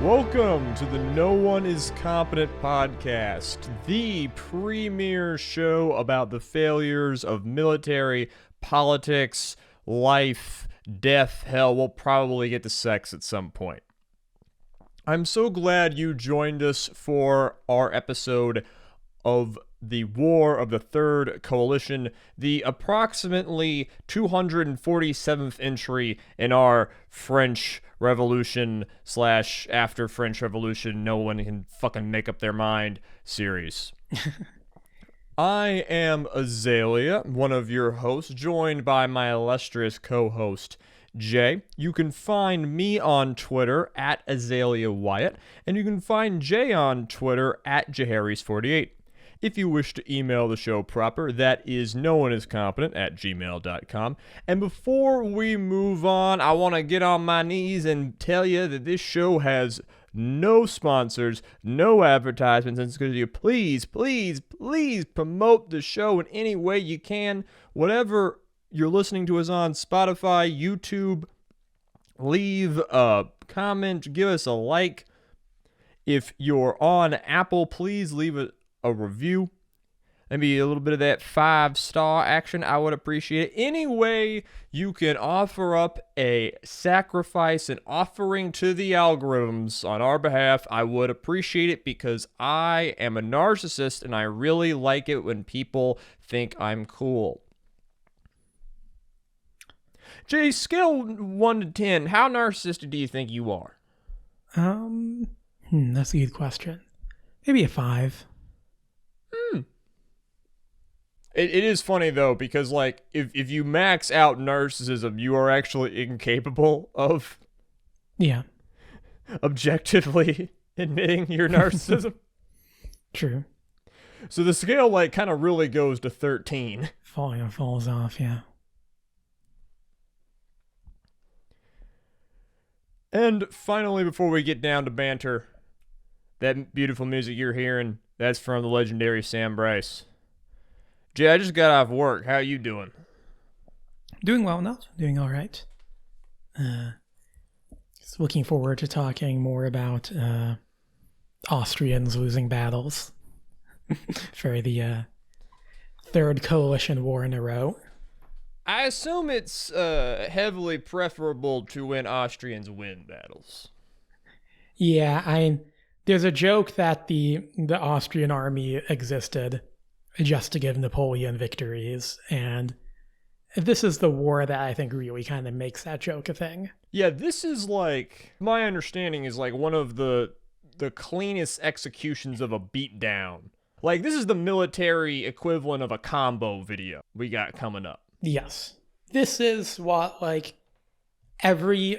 Welcome to the No One is Competent podcast, the premier show about the failures of military, politics, life, death, hell. We'll probably get to sex at some point. I'm so glad you joined us for our episode of the War of the Third Coalition, the approximately 247th entry in our French Revolution / after French Revolution, no one can fucking make up their mind series. I am Azalea, one of your hosts, joined by my illustrious co-host, Jay. You can find me on Twitter at Azalea Wyatt, and you can find Jay on Twitter at Jaharis48. If you wish to email the show proper, that is nooneiscompetent@gmail.com. And before we move on, I want to get on my knees and tell you that this show has no sponsors, no advertisements, and could you please promote the show in any way you can. Whatever you're listening to us on, Spotify, YouTube, leave a comment, give us a like. If you're on Apple, please leave a review, maybe a little bit of that 5-star action. I would appreciate it. Any way you can offer up a sacrifice, an offering to the algorithms on our behalf, I would appreciate it, because I am a narcissist and I really like it when people think I'm cool. Jay, scale 1 to 10, how narcissistic do you think you are? That's a good question. Maybe a 5. It is funny, though, because, like, if you max out narcissism, you are actually incapable of objectively admitting your narcissism. True. So the scale, like, kind of really goes to 13. Falls off, yeah. And finally, before we get down to banter, that beautiful music you're hearing, that's from the legendary Sam Bryce. Jay, I just got off work. How you doing? Doing well enough. Doing all right. Just looking forward to talking more about Austrians losing battles for the Third Coalition War in a row. I assume it's heavily preferable to when Austrians win battles. Yeah, there's a joke that the Austrian army existed just to give Napoleon victories, and this is the war that I think really kind of makes that joke a thing. Yeah, this is, like, my understanding is, like, one of the cleanest executions of a beatdown. Like, this is the military equivalent of a combo video we got coming up. Yes. This is what, like, every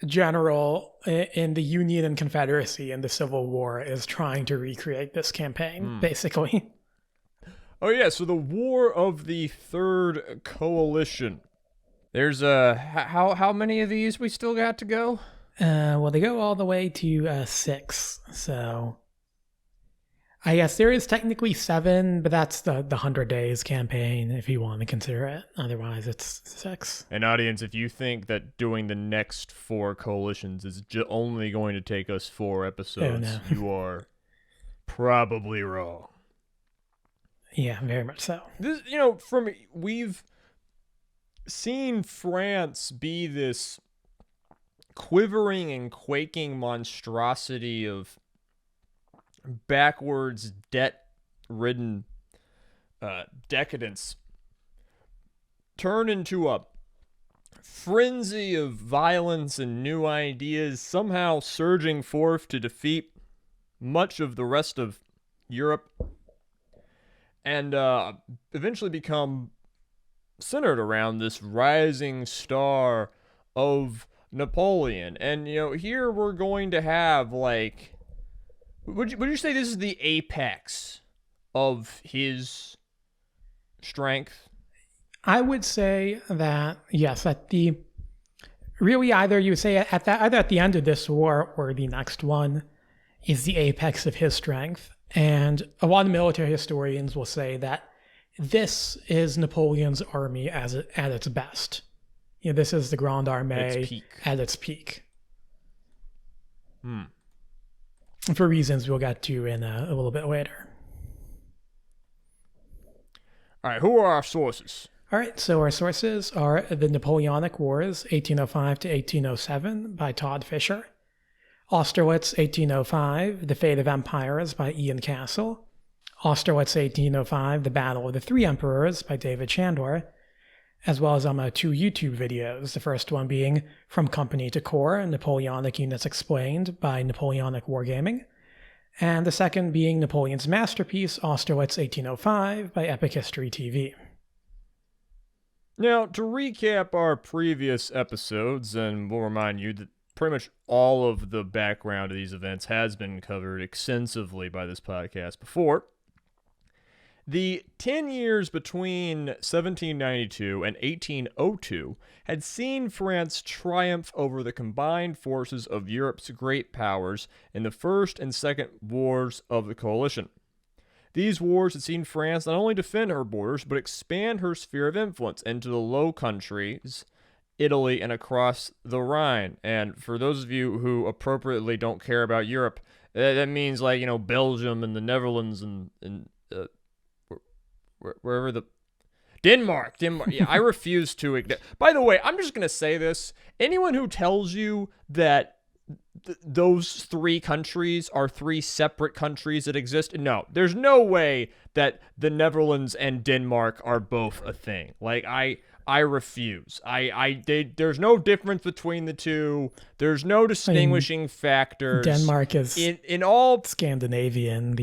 general in the Union and Confederacy in the Civil War is trying to recreate this campaign, basically. Oh yeah, so the War of the Third Coalition. There's how many of these we still got to go? Well, they go all the way to 6. So I guess there is technically 7, but that's the 100 Days campaign if you want to consider it. Otherwise, it's 6. And audience, if you think that doing the next 4 coalitions is only going to take us 4 episodes, you are probably wrong. Yeah, very much so. This, we've seen France be this quivering and quaking monstrosity of backwards, debt-ridden decadence turn into a frenzy of violence and new ideas, somehow surging forth to defeat much of the rest of Europe, and eventually become centered around this rising star of Napoleon. And, here we're going to have, like, would you say this is the apex of his strength? I would say that, yes, either you say either at the end of this war or the next one is the apex of his strength. And a lot of military historians will say that this is Napoleon's army at its best. This is the Grande Armée at its peak. for reasons we'll get to in a little bit later. All right, who are our sources? All right, so our sources are The Napoleonic Wars, 1805 to 1807 by Todd Fisher, Austerlitz, 1805, The Fate of Empires by Ian Castle, Austerlitz, 1805, The Battle of the Three Emperors by David Chandler, as well as 2 YouTube videos, the first one being From Company to Corps, Napoleonic Units Explained by Napoleonic Wargaming, and the second being Napoleon's masterpiece, Austerlitz 1805 by Epic History TV. Now, to recap our previous episodes, and we'll remind you that pretty much all of the background of these events has been covered extensively by this podcast before. The 10 years between 1792 and 1802 had seen France triumph over the combined forces of Europe's great powers in the First and Second Wars of the Coalition. These wars had seen France not only defend her borders, but expand her sphere of influence into the Low Countries, Italy, and across the Rhine. And for those of you who appropriately don't care about Europe, that means Belgium and the Netherlands and wherever the Denmark. Yeah, I refuse to. By the way, I'm just gonna say this: anyone who tells you that those 3 countries are 3 separate countries that exist, no, there's no way that the Netherlands and Denmark are both a thing. I refuse. There's no difference between the two. There's no distinguishing factors. Denmark is in all Scandinavian.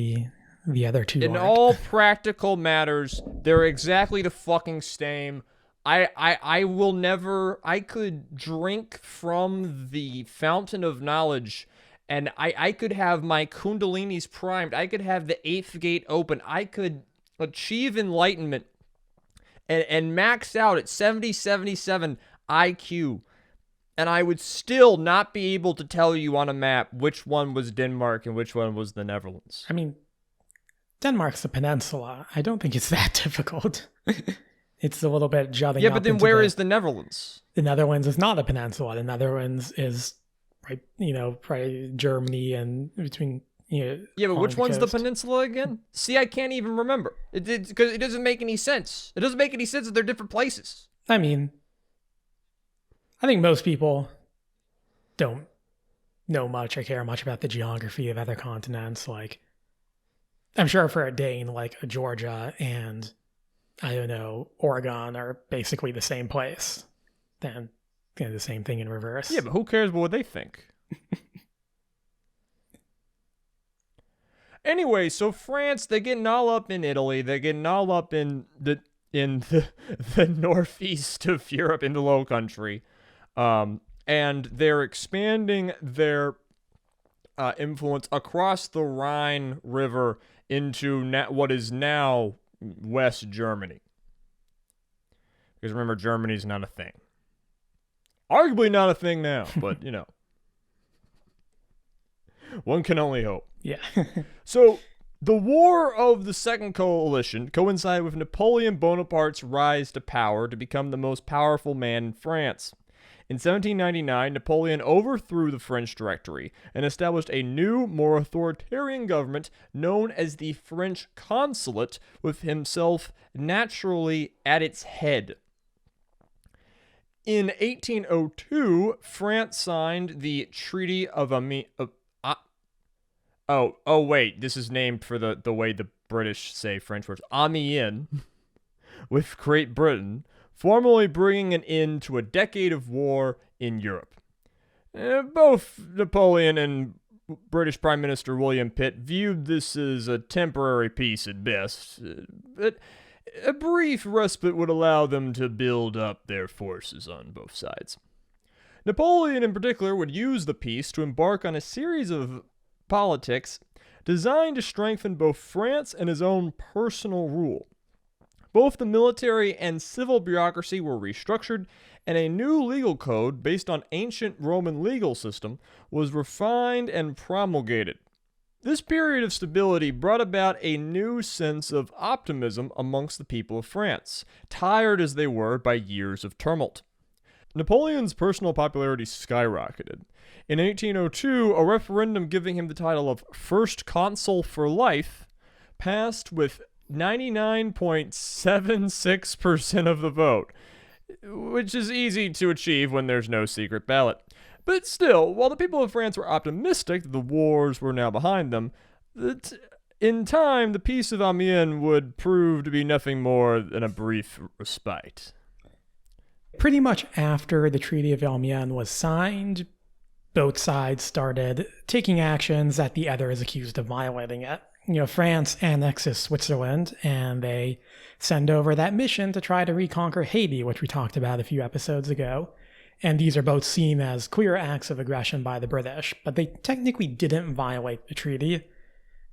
The other 2 in aren't. all practical matters, they're exactly the fucking same. I will never. I could drink from the fountain of knowledge, and I could have my kundalinis primed. I could have the 8th gate open. I could achieve enlightenment and max out at 77 IQ, and I would still not be able to tell you on a map which one was Denmark and which one was the Netherlands. I mean, Denmark's a peninsula. I don't think it's that difficult. It's a little bit jutting. Yeah, but then where is the Netherlands? The Netherlands is not a peninsula. The Netherlands is probably Germany and between. Yeah, but which one's the peninsula again? See, I can't even remember. Because it doesn't make any sense. It doesn't make any sense that they're different places. I mean, I think most people don't know much or care much about the geography of other continents. I'm sure for a Dane, Georgia and, I don't know, Oregon are basically the same place. Then the same thing in reverse. Yeah, but who cares what they think? Anyway, so France, they're getting all up in Italy. They're getting all up in the northeast of Europe, in the Low Country. And they're expanding their influence across the Rhine River into what is now West Germany. Because remember, Germany's not a thing. Arguably not a thing now, but, one can only hope. Yeah. So, the War of the Second Coalition coincided with Napoleon Bonaparte's rise to power to become the most powerful man in France. In 1799, Napoleon overthrew the French Directory and established a new, more authoritarian government known as the French Consulate, with himself naturally at its head. In 1802, France signed the Treaty of Amiens. Wait, this is named for the way the British say French words. Amiens, with Great Britain, formally bringing an end to a decade of war in Europe. Both Napoleon and British Prime Minister William Pitt viewed this as a temporary peace at best, but a brief respite would allow them to build up their forces on both sides. Napoleon in particular would use the peace to embark on a series of politics designed to strengthen both France and his own personal rule. Both the military and civil bureaucracy were restructured, and a new legal code based on ancient Roman legal system was refined and promulgated. This period of stability brought about a new sense of optimism amongst the people of France, tired as they were by years of tumult. Napoleon's personal popularity skyrocketed. In 1802, a referendum giving him the title of First Consul for Life passed with 99.76% of the vote, which is easy to achieve when there's no secret ballot. But still, while the people of France were optimistic that the wars were now behind them, in time the Peace of Amiens would prove to be nothing more than a brief respite. Pretty much after the Treaty of Amiens was signed, both sides started taking actions that the other is accused of violating it. France annexes Switzerland, and they send over that mission to try to reconquer Haiti, which we talked about a few episodes ago. And these are both seen as clear acts of aggression by the British, but they technically didn't violate the treaty.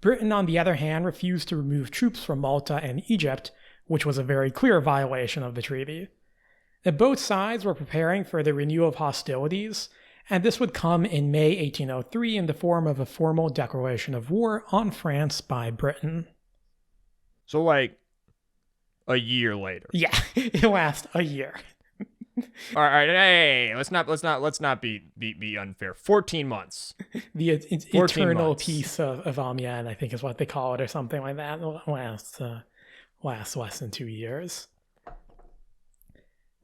Britain, on the other hand, refused to remove troops from Malta and Egypt, which was a very clear violation of the treaty. Both sides were preparing for the renewal of hostilities, and this would come in May 1803 in the form of a formal declaration of war on France by Britain. So, like, a year later. Yeah, it lasts a year. All right, hey, let's not be unfair. 14 months. The eternal peace of Amiens, I think, is what they call it, or something like that. Lasts less than 2 years.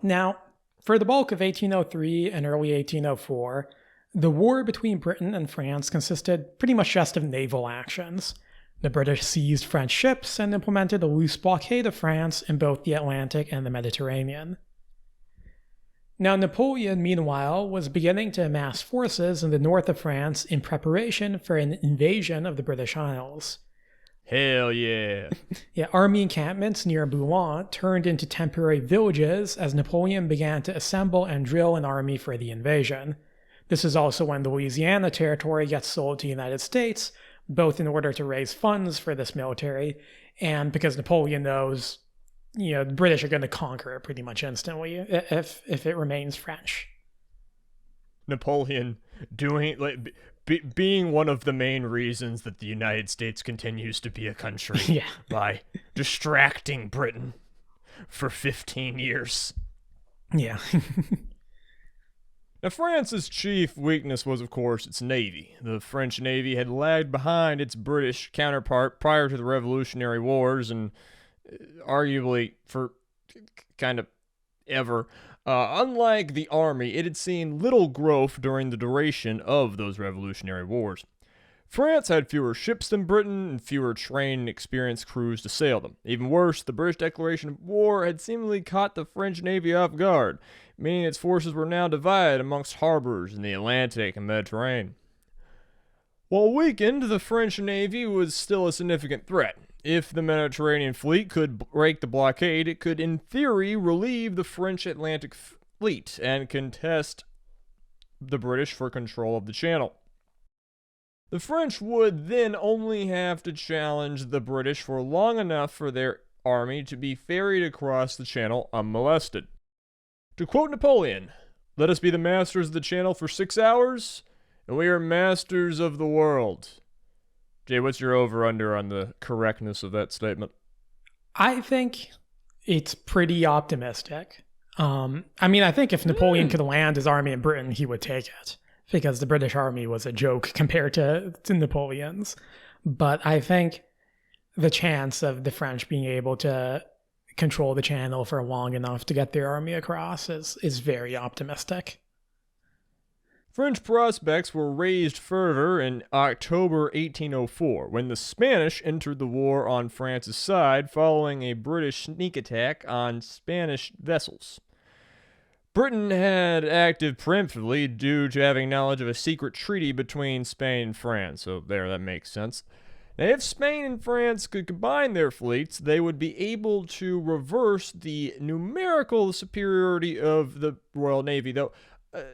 Now, for the bulk of 1803 and early 1804, the war between Britain and France consisted pretty much just of naval actions. The British seized French ships and implemented a loose blockade of France in both the Atlantic and the Mediterranean. Now, Napoleon, meanwhile, was beginning to amass forces in the north of France in preparation for an invasion of the British Isles. Hell yeah. Yeah, army encampments near Boulogne turned into temporary villages as Napoleon began to assemble and drill an army for the invasion. This is also when the Louisiana Territory gets sold to the United States, both in order to raise funds for this military and because Napoleon knows the British are going to conquer it pretty much instantly if it remains French. Napoleon being one of the main reasons that the United States continues to be a country by distracting Britain for 15 years. Yeah. Now, France's chief weakness was, of course, its navy. The French navy had lagged behind its British counterpart prior to the Revolutionary Wars and arguably for kind of ever. Unlike the army, it had seen little growth during the duration of those Revolutionary Wars. France had fewer ships than Britain and fewer trained and experienced crews to sail them. Even worse, the British declaration of war had seemingly caught the French navy off guard, meaning its forces were now divided amongst harbors in the Atlantic and Mediterranean. While weakened, the French navy was still a significant threat. If the Mediterranean fleet could break the blockade, it could, in theory, relieve the French Atlantic fleet and contest the British for control of the Channel. The French would then only have to challenge the British for long enough for their army to be ferried across the Channel unmolested. To quote Napoleon, "Let us be the masters of the Channel for 6 hours, and we are masters of the world." Jay, what's your over-under on the correctness of that statement? I think it's pretty optimistic. I think if Napoleon could land his army in Britain, he would take it, because the British army was a joke compared to Napoleon's. But I think the chance of the French being able to control the Channel for long enough to get their army across is very optimistic. French prospects were raised further in October 1804, when the Spanish entered the war on France's side following a British sneak attack on Spanish vessels. Britain had acted preemptively due to having knowledge of a secret treaty between Spain and France, so that makes sense. Now, if Spain and France could combine their fleets, they would be able to reverse the numerical superiority of the Royal Navy, though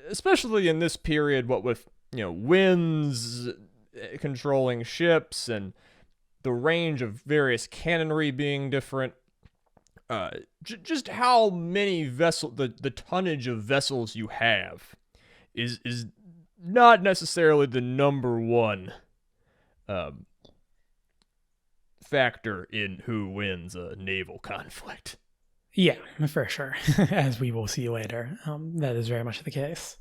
especially in this period, what with winds controlling ships and the range of various cannonry being different, just how many vessels, the tonnage of vessels you have is not necessarily the number one factor in who wins a naval conflict. Yeah, for sure. As we will see later, that is very much the case.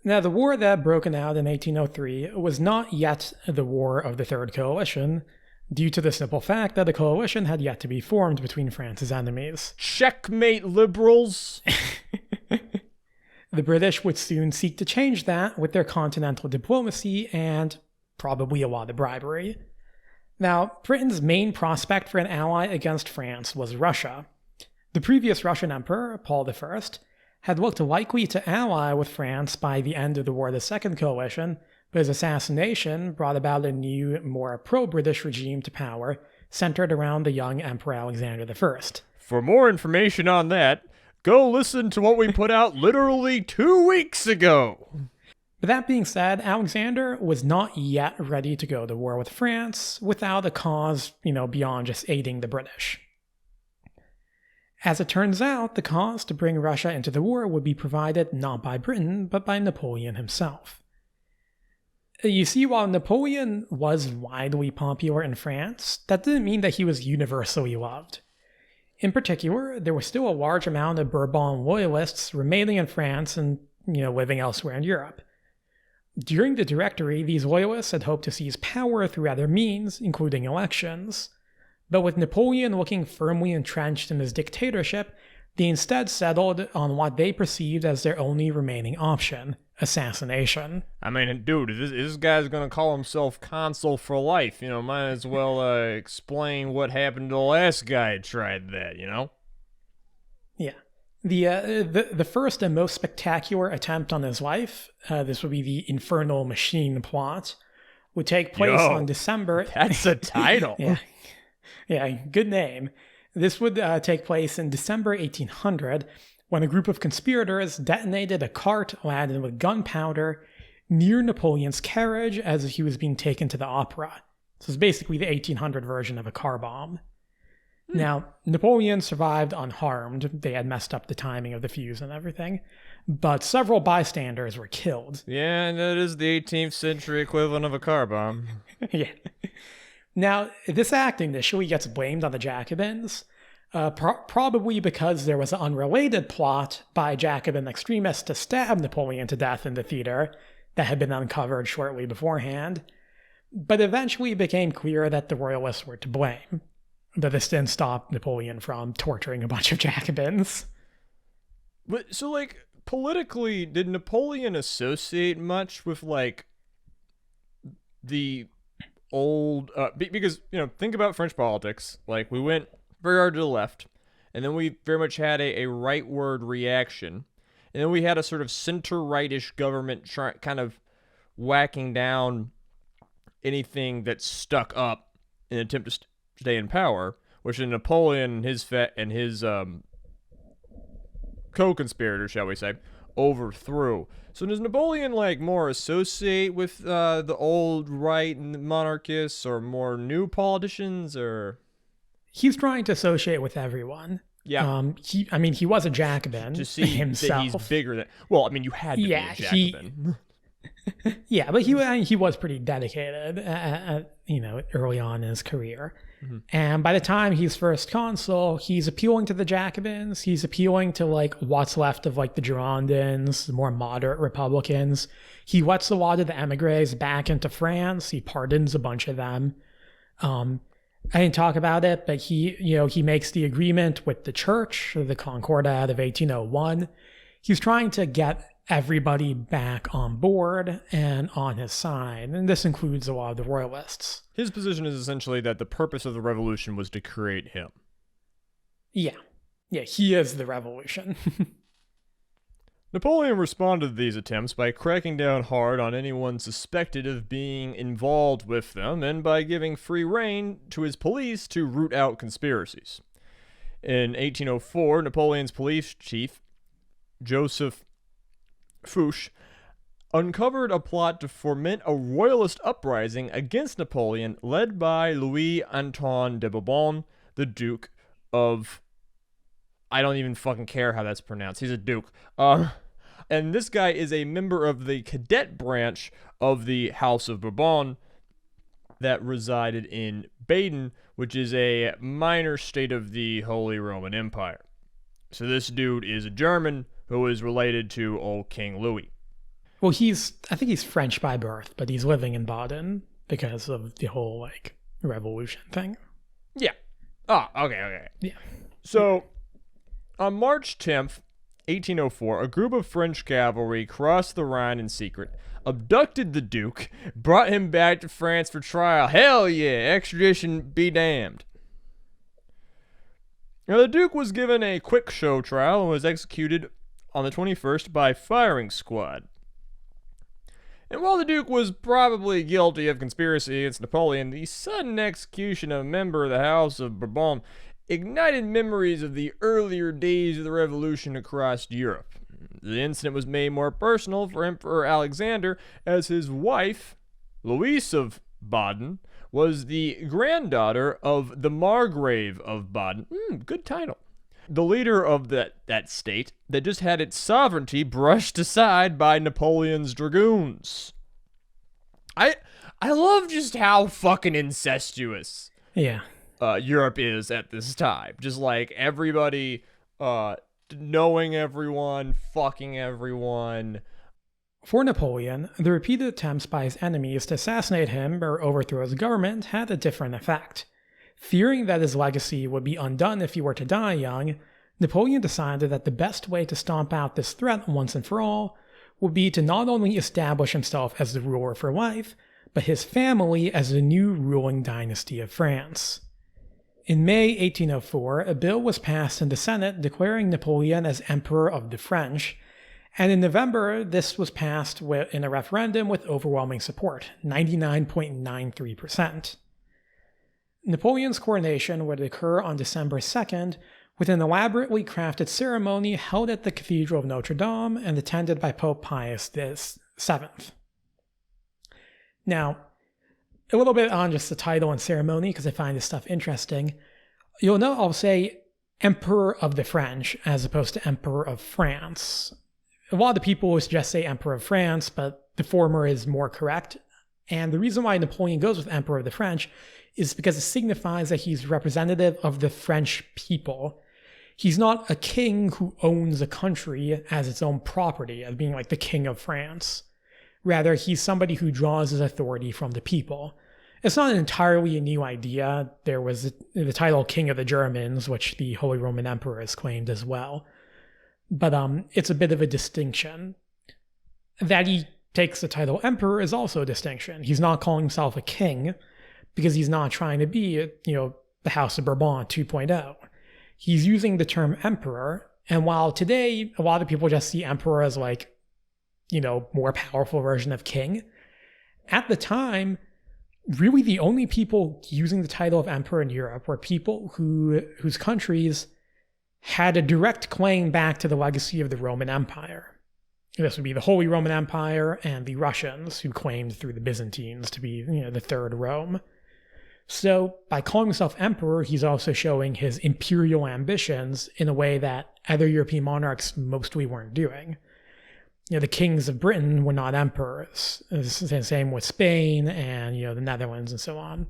Now, the war that had broken out in 1803 was not yet the War of the Third Coalition, due to the simple fact that a coalition had yet to be formed between France's enemies. Checkmate, liberals! The British would soon seek to change that with their continental diplomacy and probably a lot of bribery. Now, Britain's main prospect for an ally against France was Russia. The previous Russian emperor, Paul I, had looked likely to ally with France by the end of the War of the Second Coalition, but his assassination brought about a new, more pro-British regime to power, centered around the young Emperor Alexander I. For more information on that, go listen to what we put out literally 2 weeks ago. But that being said, Alexander was not yet ready to go to war with France without a cause, beyond just aiding the British. As it turns out, the cause to bring Russia into the war would be provided not by Britain, but by Napoleon himself. You see, while Napoleon was widely popular in France, that didn't mean that he was universally loved. In particular, there was still a large amount of Bourbon loyalists remaining in France and, living elsewhere in Europe. During the Directory, these loyalists had hoped to seize power through other means, including elections. But with Napoleon looking firmly entrenched in his dictatorship, they instead settled on what they perceived as their only remaining option: assassination. I mean, dude, this guy's gonna call himself consul for life. Might as well explain what happened to the last guy who tried that, Yeah. The first and most spectacular attempt on his life, this would be the Infernal Machine plot, would take place on December... That's a title. Yeah, good name. This would take place in December 1800, when a group of conspirators detonated a cart laden with gunpowder near Napoleon's carriage as he was being taken to the opera. So it's basically the 1800 version of a car bomb. Now, Napoleon survived unharmed. They had messed up the timing of the fuse and everything. But several bystanders were killed. Yeah, and that is the 18th century equivalent of a car bomb. Yeah. Now, this act initially gets blamed on the Jacobins, probably because there was an unrelated plot by Jacobin extremists to stab Napoleon to death in the theater that had been uncovered shortly beforehand. But eventually it became clear that the royalists were to blame. But this didn't stop Napoleon from torturing a bunch of Jacobins. But so, politically, did Napoleon associate much with, the old... because, think about French politics. We went very hard to the left, and then we very much had a rightward reaction. And then we had a sort of center-rightish government kind of whacking down anything that stuck up in an attempt to stay in power, which in Napoleon and his co-conspirators, shall we say, overthrew. So does Napoleon more associate with the old right and the monarchists, or more new politicians, or? He's trying to associate with everyone. Yeah. He was a Jacobin to see himself. That he's bigger than. Well, you had to be a Jacobin. Yeah, but he was pretty dedicated, early on in his career. Mm-hmm. And by the time he's first consul, he's appealing to the Jacobins. He's appealing to what's left of the Girondins, the more moderate Republicans. He lets a lot of the emigres back into France. He pardons a bunch of them. I didn't talk about it, but he makes the agreement with the church, the Concordat of 1801. He's trying to get everybody back on board and on his side, and this includes a lot of the royalists. His position is essentially that the purpose of the revolution was to create him. Yeah, he is the revolution. Napoleon responded to these attempts by cracking down hard on anyone suspected of being involved with them, and by giving free rein to his police to root out conspiracies. In 1804, Napoleon's police chief, Joseph Fouché, uncovered a plot to foment a royalist uprising against Napoleon led by Louis-Antoine de Bourbon, the Duke of... I don't even fucking care how that's pronounced. He's a duke. And this guy is a member of the cadet branch of the House of Bourbon. that resided in Baden, which is a minor state of the Holy Roman Empire. So this dude is a German who is related to old King Louis. Well, I think he's French by birth, but he's living in Baden because of the whole, like, revolution thing. Yeah. Oh, okay. Yeah. So, on March 10th, 1804, a group of French cavalry crossed the Rhine in secret, abducted the Duke, brought him back to France for trial. Hell yeah, extradition be damned. Now, the Duke was given a quick show trial and was executed on the 21st by firing squad. And while the Duke was probably guilty of conspiracy against Napoleon, the sudden execution of a member of the House of Bourbon ignited memories of the earlier days of the Revolution across Europe. The incident was made more personal for Emperor Alexander, as his wife, Louise of Baden, was the granddaughter of the Margrave of Baden. Good title. The leader of that state that just had its sovereignty brushed aside by Napoleon's dragoons. I love just how fucking incestuous Europe is at this time. Just like everybody knowing everyone, fucking everyone. For Napoleon, the repeated attempts by his enemies to assassinate him or overthrow his government had a different effect. Fearing that his legacy would be undone if he were to die young, Napoleon decided that the best way to stomp out this threat once and for all would be to not only establish himself as the ruler for life, but his family as the new ruling dynasty of France. In May 1804, a bill was passed in the Senate declaring Napoleon as Emperor of the French, and in November, this was passed in a referendum with overwhelming support, 99.93%. Napoleon's coronation would occur on December 2nd with an elaborately crafted ceremony held at the Cathedral of Notre Dame and attended by Pope Pius VII. Now, a little bit on just the title and ceremony, because I find this stuff interesting. You'll note I'll say Emperor of the French as opposed to Emperor of France. A lot of the people will just say Emperor of France, but the former is more correct. And the reason why Napoleon goes with Emperor of the French is because it signifies that he's representative of the French people. He's not a king who owns a country as its own property, as being like the king of France. Rather, he's somebody who draws his authority from the people. It's not entirely a new idea. There was the title King of the Germans, which the Holy Roman Emperor has claimed as well. But it's a bit of a distinction. That he takes the title Emperor is also a distinction. He's not calling himself a king because he's not trying to be, the House of Bourbon 2.0. He's using the term Emperor, and while today a lot of people just see Emperor as like, more powerful version of king, at the time, really the only people using the title of Emperor in Europe were people whose countries had a direct claim back to the legacy of the Roman Empire. This would be the Holy Roman Empire and the Russians, who claimed through the Byzantines to be, the Third Rome. So by calling himself emperor, he's also showing his imperial ambitions in a way that other European monarchs mostly weren't doing. The kings of Britain were not emperors. It's the same with Spain and, the Netherlands and so on.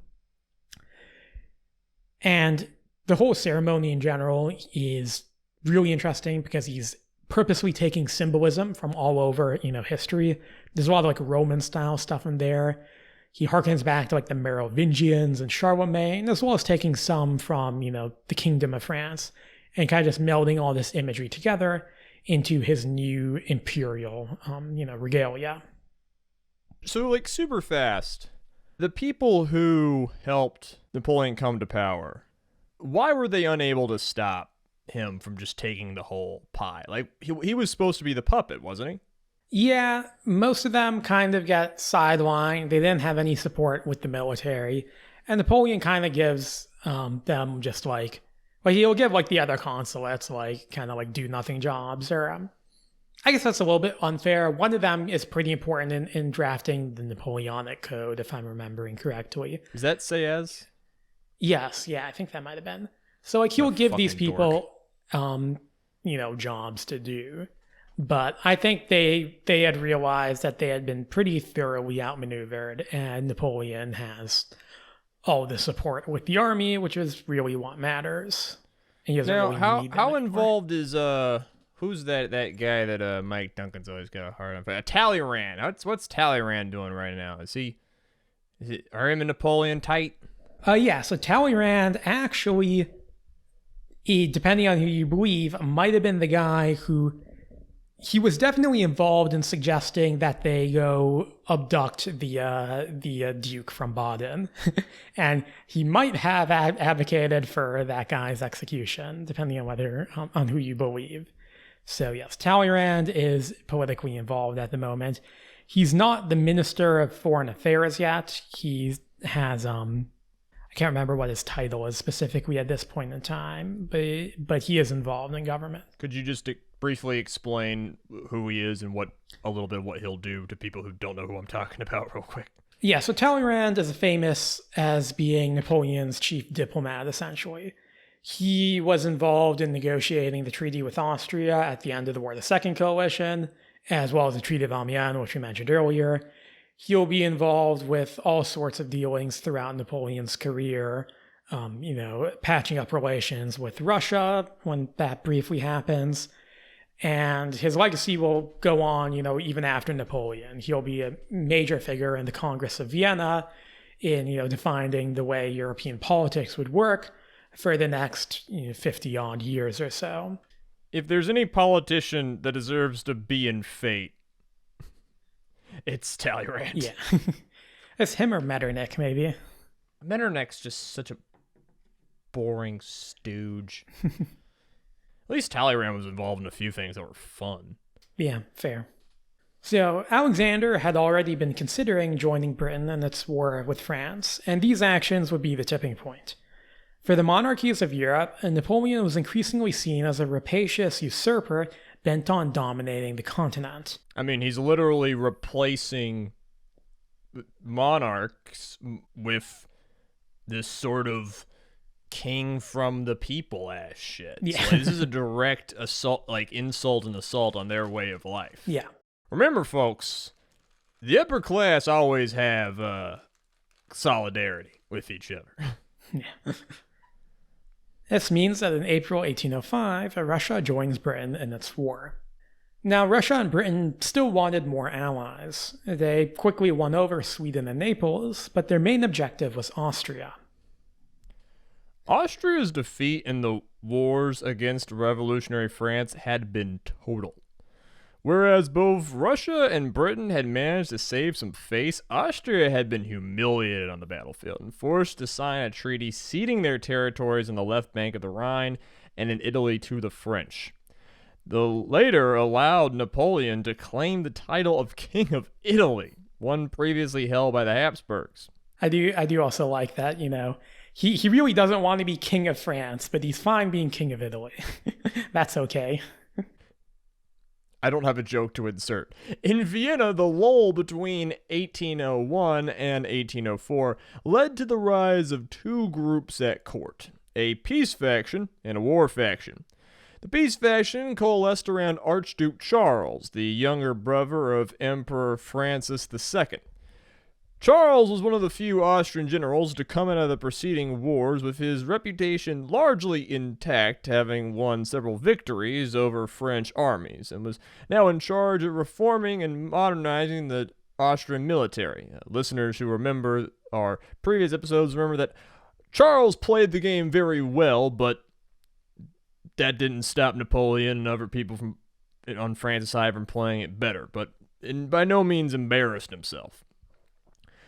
And the whole ceremony in general is really interesting because he's purposely taking symbolism from all over, history. There's a lot of like Roman style stuff in there. He harkens back to like the Merovingians and Charlemagne, as well as taking some from, the Kingdom of France and kind of just melding all this imagery together into his new imperial, regalia. So, like, super fast, the people who helped Napoleon come to power, why were they unable to stop him from just taking the whole pie? Like, he was supposed to be the puppet, wasn't he? Yeah, most of them kind of get sidelined. They didn't have any support with the military. And Napoleon kind of gives them just like he'll give like the other consulates like kind of like do nothing jobs, or I guess that's a little bit unfair. One of them is pretty important in drafting the Napoleonic Code, if I'm remembering correctly. Is that Sieyes? Yes, yeah, I think that might have been. So like he'll give these people jobs to do. But I think they had realized that they had been pretty thoroughly outmaneuvered, and Napoleon has all the support with the army, which is really what matters. And he doesn't Now, really how need them how anymore. involved is who's that guy that Mike Duncan's always got a hard on for? Talleyrand. What's Talleyrand doing right now? Are him and Napoleon tight? Yeah, so Talleyrand actually, depending on who you believe, might have been the guy who, he was definitely involved in suggesting that they go abduct the Duke from Baden. And he might have advocated for that guy's execution, depending on on who you believe. So yes, Talleyrand is politically involved at the moment. He's not the Minister of Foreign Affairs yet. He has I can't remember what his title is specifically at this point in time, but he is involved in government. Could you just briefly explain who he is and a little bit of what he'll do to people who don't know who I'm talking about real quick? Yeah, so Talleyrand is famous as being Napoleon's chief diplomat, essentially. He was involved in negotiating the treaty with Austria at the end of the War of the Second Coalition, as well as the Treaty of Amiens, which we mentioned earlier. He'll be involved with all sorts of dealings throughout Napoleon's career, patching up relations with Russia when that briefly happens. And his legacy will go on, even after Napoleon. He'll be a major figure in the Congress of Vienna in, defining the way European politics would work for the next 50-odd years or so. If there's any politician that deserves to be in fate, it's Talleyrand. Yeah. It's him or Metternich, maybe. Metternich's just such a boring stooge. At least Talleyrand was involved in a few things that were fun. Yeah, fair. So Alexander had already been considering joining Britain in its war with France, and these actions would be the tipping point. For the monarchies of Europe, Napoleon was increasingly seen as a rapacious usurper bent on dominating the continent. I mean, he's literally replacing monarchs with this sort of king from the people ass shit. Yeah. So this is a direct assault, insult and assault on their way of life. Yeah. Remember, folks, the upper class always have solidarity with each other. Yeah. This means that in April 1805, Russia joins Britain in its war. Now, Russia and Britain still wanted more allies. They quickly won over Sweden and Naples, but their main objective was Austria. Austria's defeat in the wars against revolutionary France had been total. Whereas both Russia and Britain had managed to save some face, Austria had been humiliated on the battlefield and forced to sign a treaty ceding their territories on the left bank of the Rhine and in Italy to the French. The latter allowed Napoleon to claim the title of King of Italy, one previously held by the Habsburgs. I do also like that, he really doesn't want to be King of France, but he's fine being King of Italy. That's okay. I don't have a joke to insert. In Vienna, the lull between 1801 and 1804 led to the rise of two groups at court, a peace faction and a war faction. The peace faction coalesced around Archduke Charles, the younger brother of Emperor Francis II. Charles was one of the few Austrian generals to come out of the preceding wars with his reputation largely intact, having won several victories over French armies, and was now in charge of reforming and modernizing the Austrian military. Listeners who remember our previous episodes remember that Charles played the game very well, but that didn't stop Napoleon and other people on France's side from playing it better, but by no means embarrassed himself.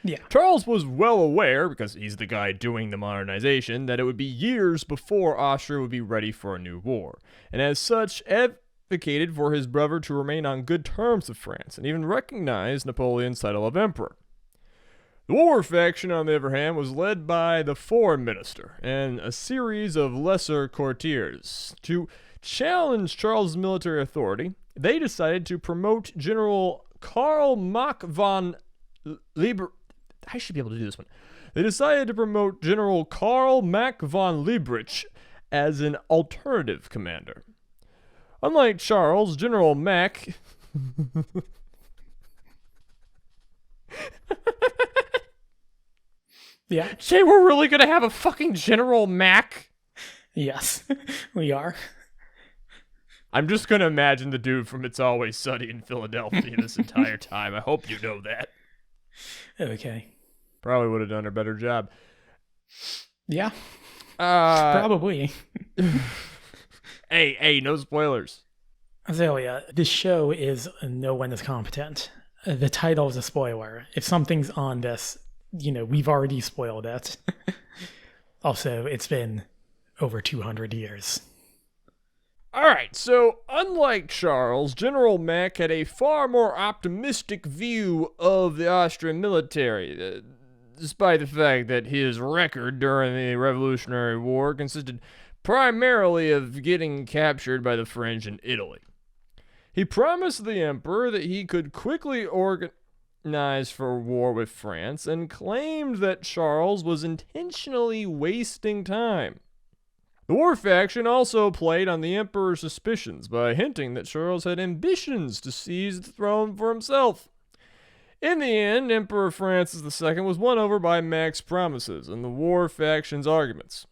Yeah. Charles was well aware, because he's the guy doing the modernization, that it would be years before Austria would be ready for a new war, and as such advocated for his brother to remain on good terms with France, and even recognized Napoleon's title of emperor. The war faction, on the other hand, was led by the foreign minister and a series of lesser courtiers. To challenge Charles' military authority, they decided to promote General Karl Mack von Lieber... I should be able to do this one. They decided to promote General Karl Mack von Liebrich as an alternative commander. Unlike Charles, General Mack... Yeah. Say we're really gonna have a fucking General Mack? Yes, we are. I'm just gonna imagine the dude from It's Always Sunny in Philadelphia this entire time. I hope you know that. Okay. Probably would have done a better job. Yeah. Probably. Hey, no spoilers. Azalea, this show is No One is Competent. The title is a spoiler. If something's on this, we've already spoiled it. Also, it's been over 200 years. Alright, so unlike Charles, General Mack had a far more optimistic view of the Austrian military, despite the fact that his record during the Revolutionary War consisted primarily of getting captured by the French in Italy. He promised the emperor that he could quickly organize for war with France and claimed that Charles was intentionally wasting time. The war faction also played on the emperor's suspicions by hinting that Charles had ambitions to seize the throne for himself. In the end, Emperor Francis II was won over by Mack's promises and the war faction's arguments.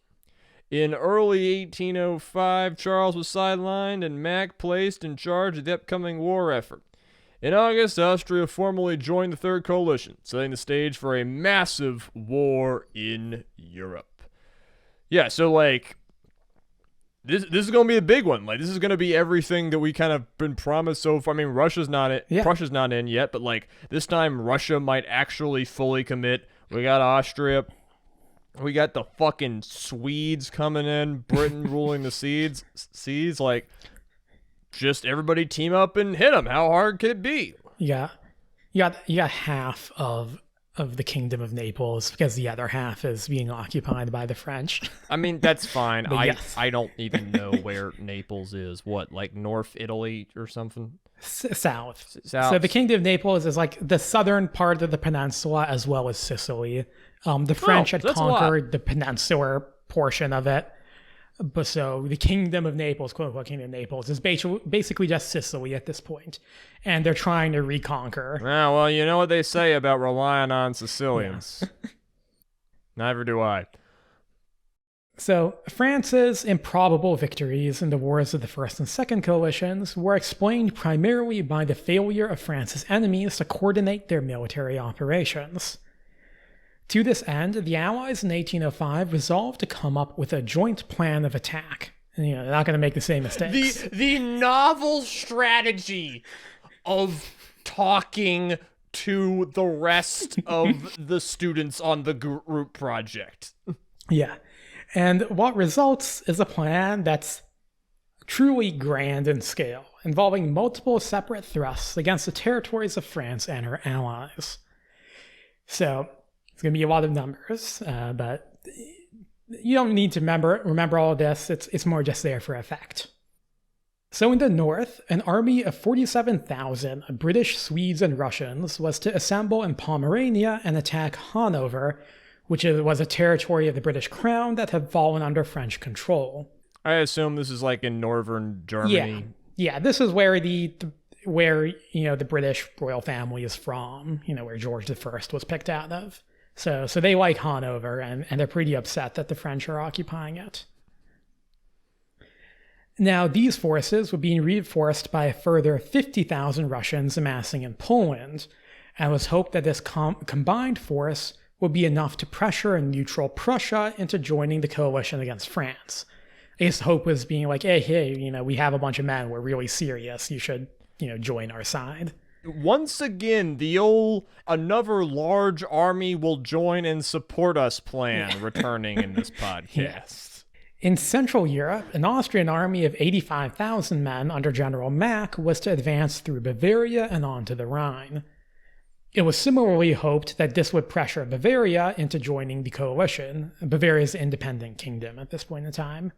In early 1805, Charles was sidelined and Mack placed in charge of the upcoming war effort. In August, Austria formally joined the Third Coalition, setting the stage for a massive war in Europe. Yeah, so this is going to be a big one. This is going to be everything that we kind of been promised so far. I mean, Russia's not in, yeah. Prussia's not in yet, but this time Russia might actually fully commit. We got Austria. We got the fucking Swedes coming in, Britain ruling the seas. Just everybody team up and hit them. How hard could it be? Yeah. You got half of the Kingdom of Naples because the other half is being occupied by the French. I mean, that's fine. Yes. I don't even know where Naples is. What, North Italy or something? South. South. So the Kingdom of Naples is the southern part of the peninsula as well as Sicily. The French had conquered the peninsular portion of it. But so the Kingdom of Naples, quote unquote Kingdom of Naples, is basically just Sicily at this point. And they're trying to reconquer. Yeah, well, you know what they say about relying on Sicilians. Yeah. Neither do I. So France's improbable victories in the wars of the First and Second Coalitions were explained primarily by the failure of France's enemies to coordinate their military operations. To this end, the Allies in 1805 resolved to come up with a joint plan of attack. And, they're not going to make the same mistakes. The novel strategy of talking to the rest of the students on the group project. Yeah. And what results is a plan that's truly grand in scale, involving multiple separate thrusts against the territories of France and her allies. So it's going to be a lot of numbers, but you don't need to remember all of this. It's more just there for effect. So in the north, an army of 47,000 British, Swedes, and Russians was to assemble in Pomerania and attack Hanover, which was a territory of the British Crown that had fallen under French control. I assume this is in northern Germany. Yeah. This is where the British royal family is from. Where George I was picked out of. So they like Hanover, and they're pretty upset that the French are occupying it. Now, these forces were being reinforced by a further 50,000 Russians amassing in Poland, and it was hoped that this combined force would be enough to pressure a neutral Prussia into joining the coalition against France. I guess the hope was being hey, we have a bunch of men, we're really serious, you should, join our side. Once again, the old another large army will join and support us plan returning in this podcast. Yeah. In Central Europe, an Austrian army of 85,000 men under General Mack was to advance through Bavaria and onto the Rhine. It was similarly hoped that this would pressure Bavaria into joining the coalition, Bavaria's independent kingdom at this point in time.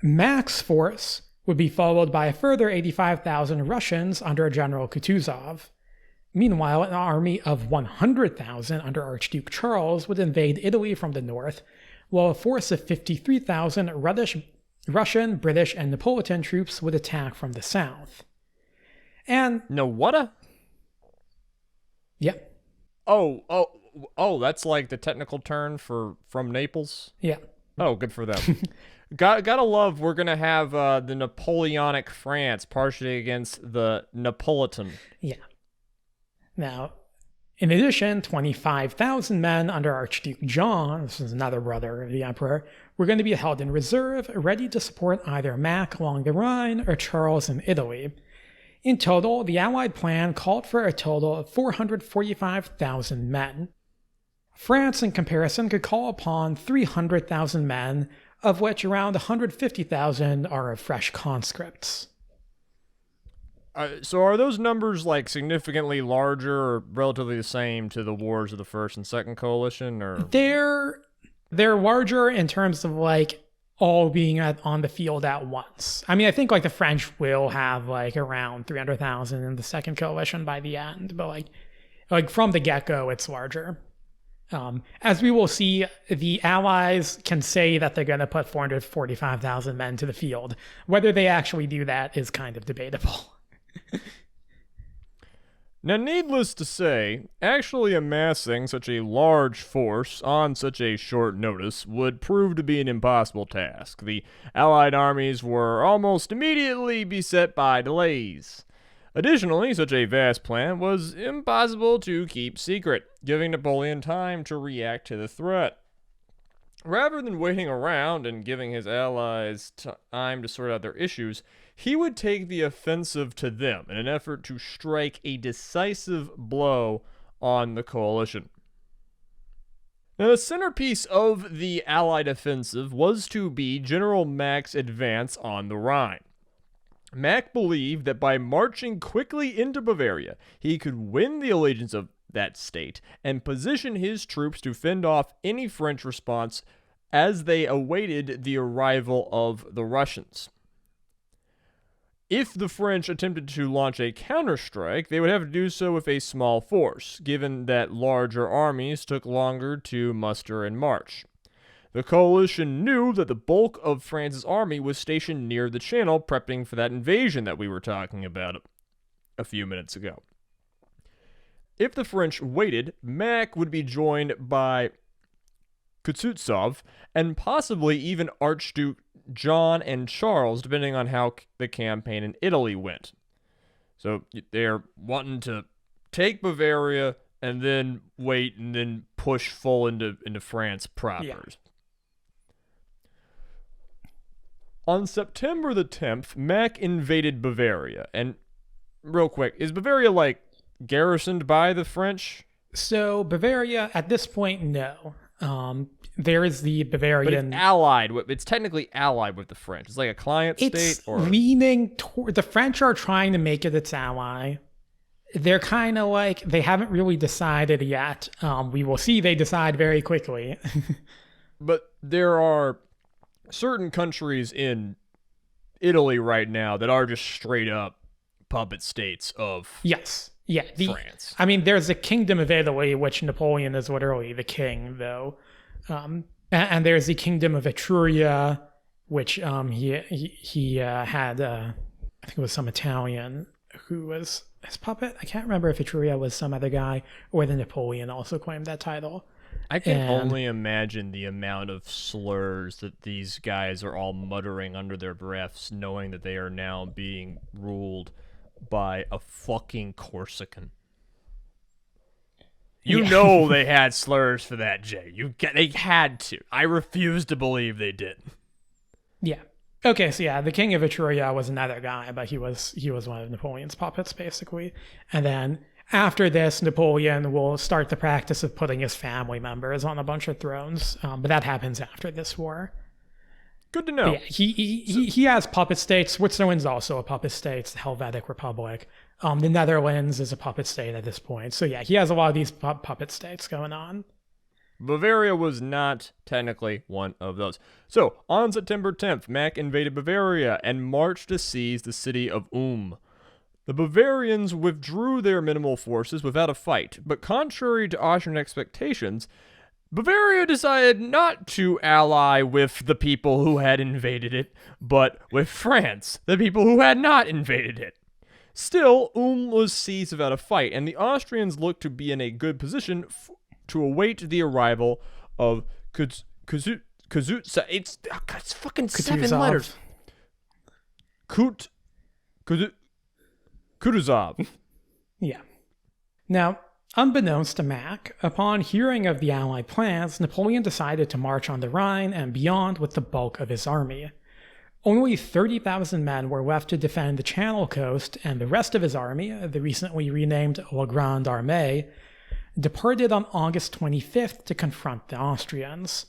Mack's force would be followed by a further 85,000 Russians under General Kutuzov. Meanwhile, an army of 100,000 under Archduke Charles would invade Italy from the north, while a force of 53,000 Russian, British, and Napolitan troops would attack from the south. And No, what? yeah, Oh, that's like the technical term from Naples? yeah. Oh, good for them. Gotta love, we're gonna have the Napoleonic France partially against the Napolitan. Yeah. Now, in addition, 25,000 men under Archduke John, this is another brother of the emperor, were going to be held in reserve, ready to support either Mack along the Rhine or Charles in Italy. In total, the Allied plan called for a total of 445,000 men. France, in comparison, could call upon 300,000 men, of which around 150,000 are of fresh conscripts. So are those numbers like significantly larger or relatively the same to the wars of the First and Second Coalition, or They're larger in terms of like all being on the field at once. I mean, I think like the French will have like around 300,000 in the Second Coalition by the end, but like from the get-go, it's larger. As we will see, the Allies can say that they're going to put 445,000 men to the field. Whether they actually do that is kind of debatable. Now, needless to say, actually amassing such a large force on such a short notice would prove to be an impossible task. The Allied armies were almost immediately beset by delays. Additionally, such a vast plan was impossible to keep secret, giving Napoleon time to react to the threat. Rather than waiting around and giving his allies time to sort out their issues, he would take the offensive to them in an effort to strike a decisive blow on the coalition. Now, the centerpiece of the Allied offensive was to be General Mack's advance on the Rhine. Mack believed that by marching quickly into Bavaria, he could win the allegiance of that state and position his troops to fend off any French response as they awaited the arrival of the Russians. If the French attempted to launch a counterstrike, they would have to do so with a small force, given that larger armies took longer to muster and march. The coalition knew that the bulk of France's army was stationed near the Channel, prepping for that invasion that we were talking about a few minutes ago. If the French waited, Mack would be joined by Kutuzov and possibly even Archduke John and Charles, depending on how the campaign in Italy went. So they're wanting to take Bavaria and then wait and then push full into France proper. Yeah. On September the 10th, Mack invaded Bavaria. And real quick, is Bavaria like garrisoned by the French? So Bavaria, at this point, no. There is the Bavarian. But it's allied. It's technically allied with the French. It's like a client state, or leaning toward the French are trying to make it its ally. They're kind of like they haven't really decided yet. We will see. They decide very quickly. But there are certain countries in Italy right now that are just straight up puppet states of Yes. Yeah. France. I mean, there's the Kingdom of Italy, which Napoleon is literally the king, though. And there's the Kingdom of Etruria, which he had, I think it was some Italian who was his puppet. I can't remember if Etruria was some other guy or then Napoleon also claimed that title. I can only imagine the amount of slurs that these guys are all muttering under their breaths, knowing that they are now being ruled by a fucking Corsican. You know they had slurs for that, Jay. They had to. I refuse to believe they did. Yeah. Okay, so yeah, the King of Etruria was another guy, but he was one of Napoleon's puppets, basically. And then after this, Napoleon will start the practice of putting his family members on a bunch of thrones, but that happens after this war. Good to know. But yeah, he has puppet states. Switzerland's also a puppet state. It's the Helvetic Republic. The Netherlands is a puppet state at this point. So yeah, he has a lot of these puppet states going on. Bavaria was not technically one of those. So, on September 10th, Mack invaded Bavaria and marched to seize the city of Ulm. The Bavarians withdrew their minimal forces without a fight, but contrary to Austrian expectations, Bavaria decided not to ally with the people who had invaded it, but with France, the people who had not invaded it. Still, Ulm was seized without a fight, and the Austrians looked to be in a good position to await the arrival of Kutuzov. It's fucking 7 letters. Kutuzov. Yeah. Now, unbeknownst to Mack, upon hearing of the Allied plans, Napoleon decided to march on the Rhine and beyond with the bulk of his army. Only 30,000 men were left to defend the Channel coast, and the rest of his army, the recently renamed La Grande Armée, departed on August 25th to confront the Austrians.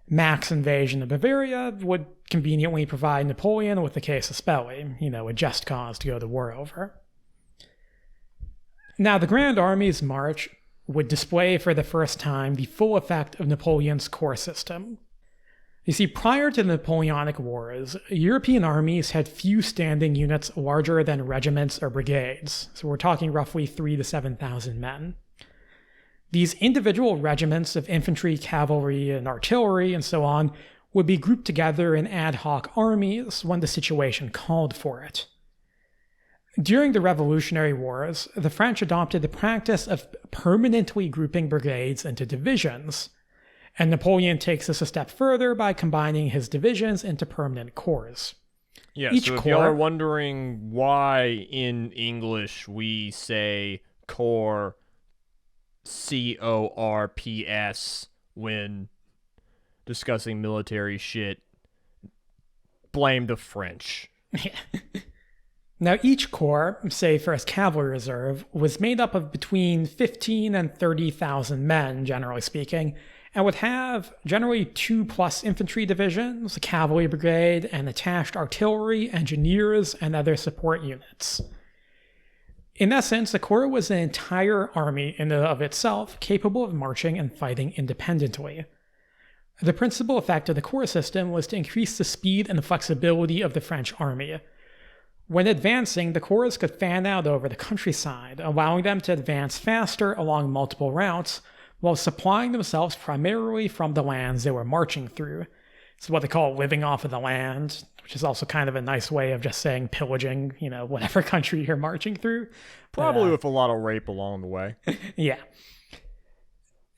Mack's invasion of Bavaria would conveniently provide Napoleon with a casus belli, a just cause to go to war over. Now, the Grand Army's march would display for the first time the full effect of Napoleon's corps system. You see, prior to the Napoleonic Wars, European armies had few standing units larger than regiments or brigades, so we're talking roughly 3,000 to 7,000 men. These individual regiments of infantry, cavalry, and artillery, and so on, would be grouped together in ad hoc armies when the situation called for it. During the Revolutionary Wars, the French adopted the practice of permanently grouping brigades into divisions, and Napoleon takes this a step further by combining his divisions into permanent corps. Yeah, so if y'all are wondering why in English we say corps, CORPS, when discussing military shit, blame the French. Now, each corps, say First Cavalry Reserve, was made up of between 15 and 30,000 men, generally speaking, and would have generally 2+ infantry divisions, a cavalry brigade, and attached artillery, engineers, and other support units. In essence, the corps was an entire army in and of itself, capable of marching and fighting independently. The principal effect of the corps system was to increase the speed and flexibility of the French army. When advancing, the corps could fan out over the countryside, allowing them to advance faster along multiple routes, while supplying themselves primarily from the lands they were marching through. It's what they call living off of the land, which is also kind of a nice way of just saying pillaging, whatever country you're marching through. Probably with a lot of rape along the way. Yeah.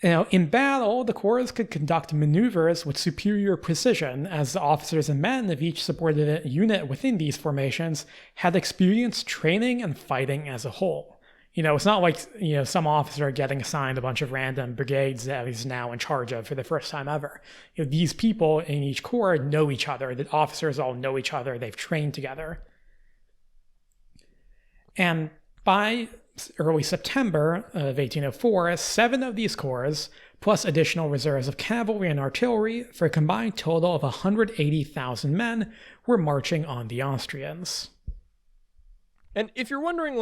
In battle, the corps could conduct maneuvers with superior precision, as the officers and men of each subordinate unit within these formations had experienced training and fighting as a whole. It's not like, some officer getting assigned a bunch of random brigades that he's now in charge of for the first time ever. These people in each corps know each other. The officers all know each other. They've trained together. And by early September of 1804, 7 of these corps, plus additional reserves of cavalry and artillery, for a combined total of 180,000 men, were marching on the Austrians. And if you're wondering,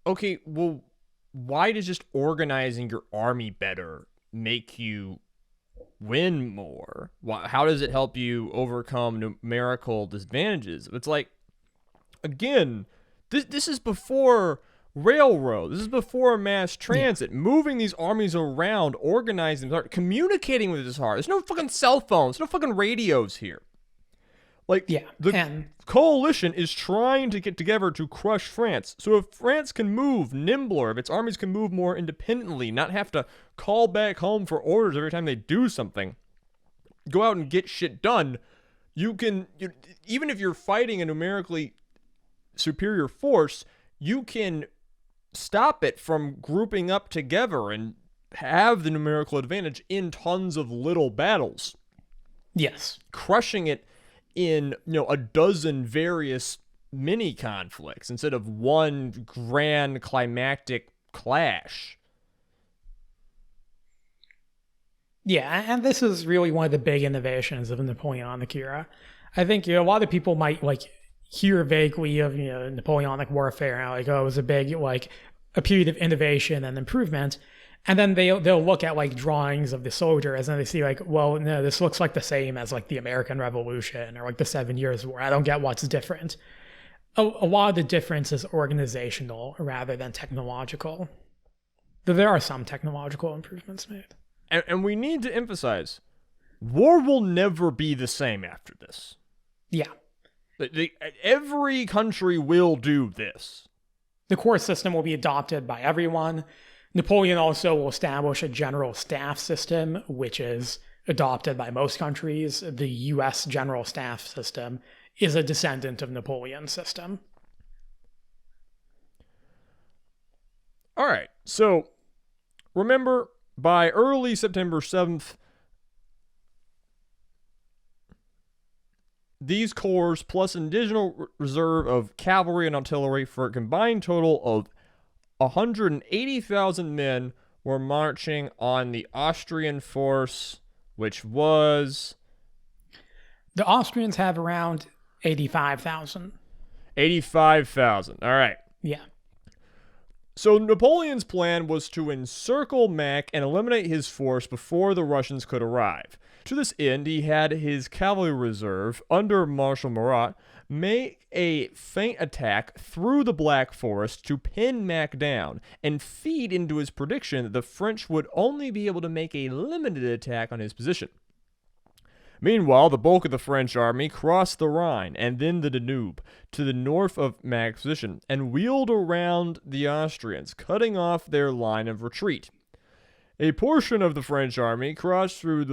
okay, well, why does just organizing your army better make you win more? How does it help you overcome numerical disadvantages? It's again, this is before railroad. This is before mass transit. Yeah. Moving these armies around, organizing them, communicating with this hard. There's no fucking cell phones. There's no fucking radios here. The coalition is trying to get together to crush France. So if France can move nimbler, if its armies can move more independently, not have to call back home for orders every time they do something, go out and get shit done, even if you're fighting a numerically superior force, you can stop it from grouping up together and have the numerical advantage in tons of little battles. Yes. Crushing it in, a dozen various mini conflicts instead of one grand climactic clash. Yeah, and this is really one of the big innovations of the Napoleonic era. I think, a lot of people might, hear vaguely of, Napoleonic warfare, and it was a big, a period of innovation and improvement. And then they'll look at drawings of the soldiers and they see well, no, this looks like the same as the American Revolution or the 7 Years' War. I don't get what's different. A lot of the difference is organizational rather than technological. Though there are some technological improvements made. And we need to emphasize, war will never be the same after this. Yeah. Every country will do this. The core system will be adopted by everyone. Napoleon also will establish a general staff system, which is adopted by most countries. The US general staff system is a descendant of Napoleon's system. All right, so remember, by early September 7th, these corps plus an additional reserve of cavalry and artillery for a combined total of 180,000 men were marching on the Austrian force, which was... The Austrians have around 85,000. 85,000, all right. Yeah. So Napoleon's plan was to encircle Mack and eliminate his force before the Russians could arrive. To this end, he had his cavalry reserve, under Marshal Murat, make a feint attack through the Black Forest to pin Mack down and feed into his prediction that the French would only be able to make a limited attack on his position. Meanwhile, the bulk of the French army crossed the Rhine and then the Danube to the north of Mack's position and wheeled around the Austrians, cutting off their line of retreat. A portion of the French army crossed through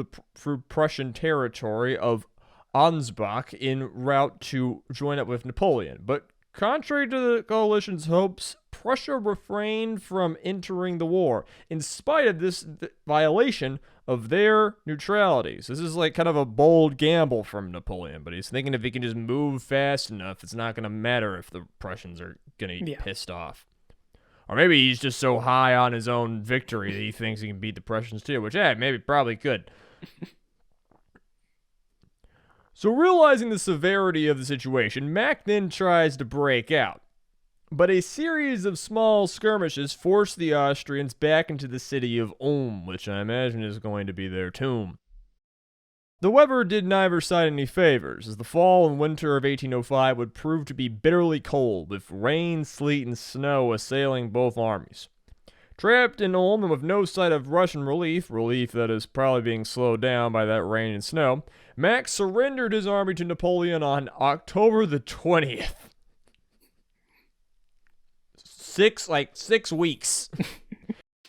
Prussian territory of Ansbach en route to join up with Napoleon, but contrary to the coalition's hopes, Prussia refrained from entering the war, in spite of this violation of their neutralities. This is like kind of a bold gamble from Napoleon, but he's thinking if he can just move fast enough, it's not going to matter if the Prussians are going to get pissed off. Or maybe he's just so high on his own victory that he thinks he can beat the Prussians too, which, maybe probably could. So realizing the severity of the situation, Mack then tries to break out. But a series of small skirmishes force the Austrians back into the city of Ulm, which I imagine is going to be their tomb. The weather did neither side any favors, as the fall and winter of 1805 would prove to be bitterly cold, with rain, sleet, and snow assailing both armies. Trapped in Ulm and with no sight of Russian relief that is probably being slowed down by that rain and snow, Mack surrendered his army to Napoleon on October the 20th. 6 weeks.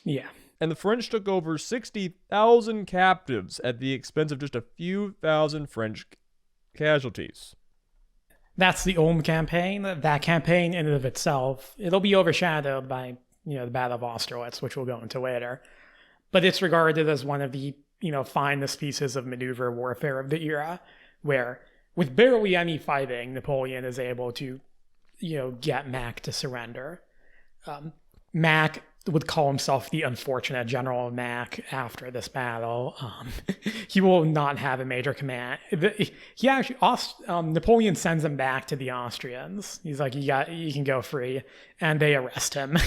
Yeah. And the French took over 60,000 captives at the expense of just a few thousand French casualties. That's the Ulm Campaign. That campaign in and of itself, it'll be overshadowed by, the Battle of Austerlitz, which we'll go into later. But it's regarded as one of the, finest pieces of maneuver warfare of the era, where with barely any fighting, Napoleon is able to, get Mack to surrender. Mack would call himself the unfortunate General Mack after this battle. He will not have a major command. He actually, Napoleon sends him back to the Austrians. He's like, you can go free, and they arrest him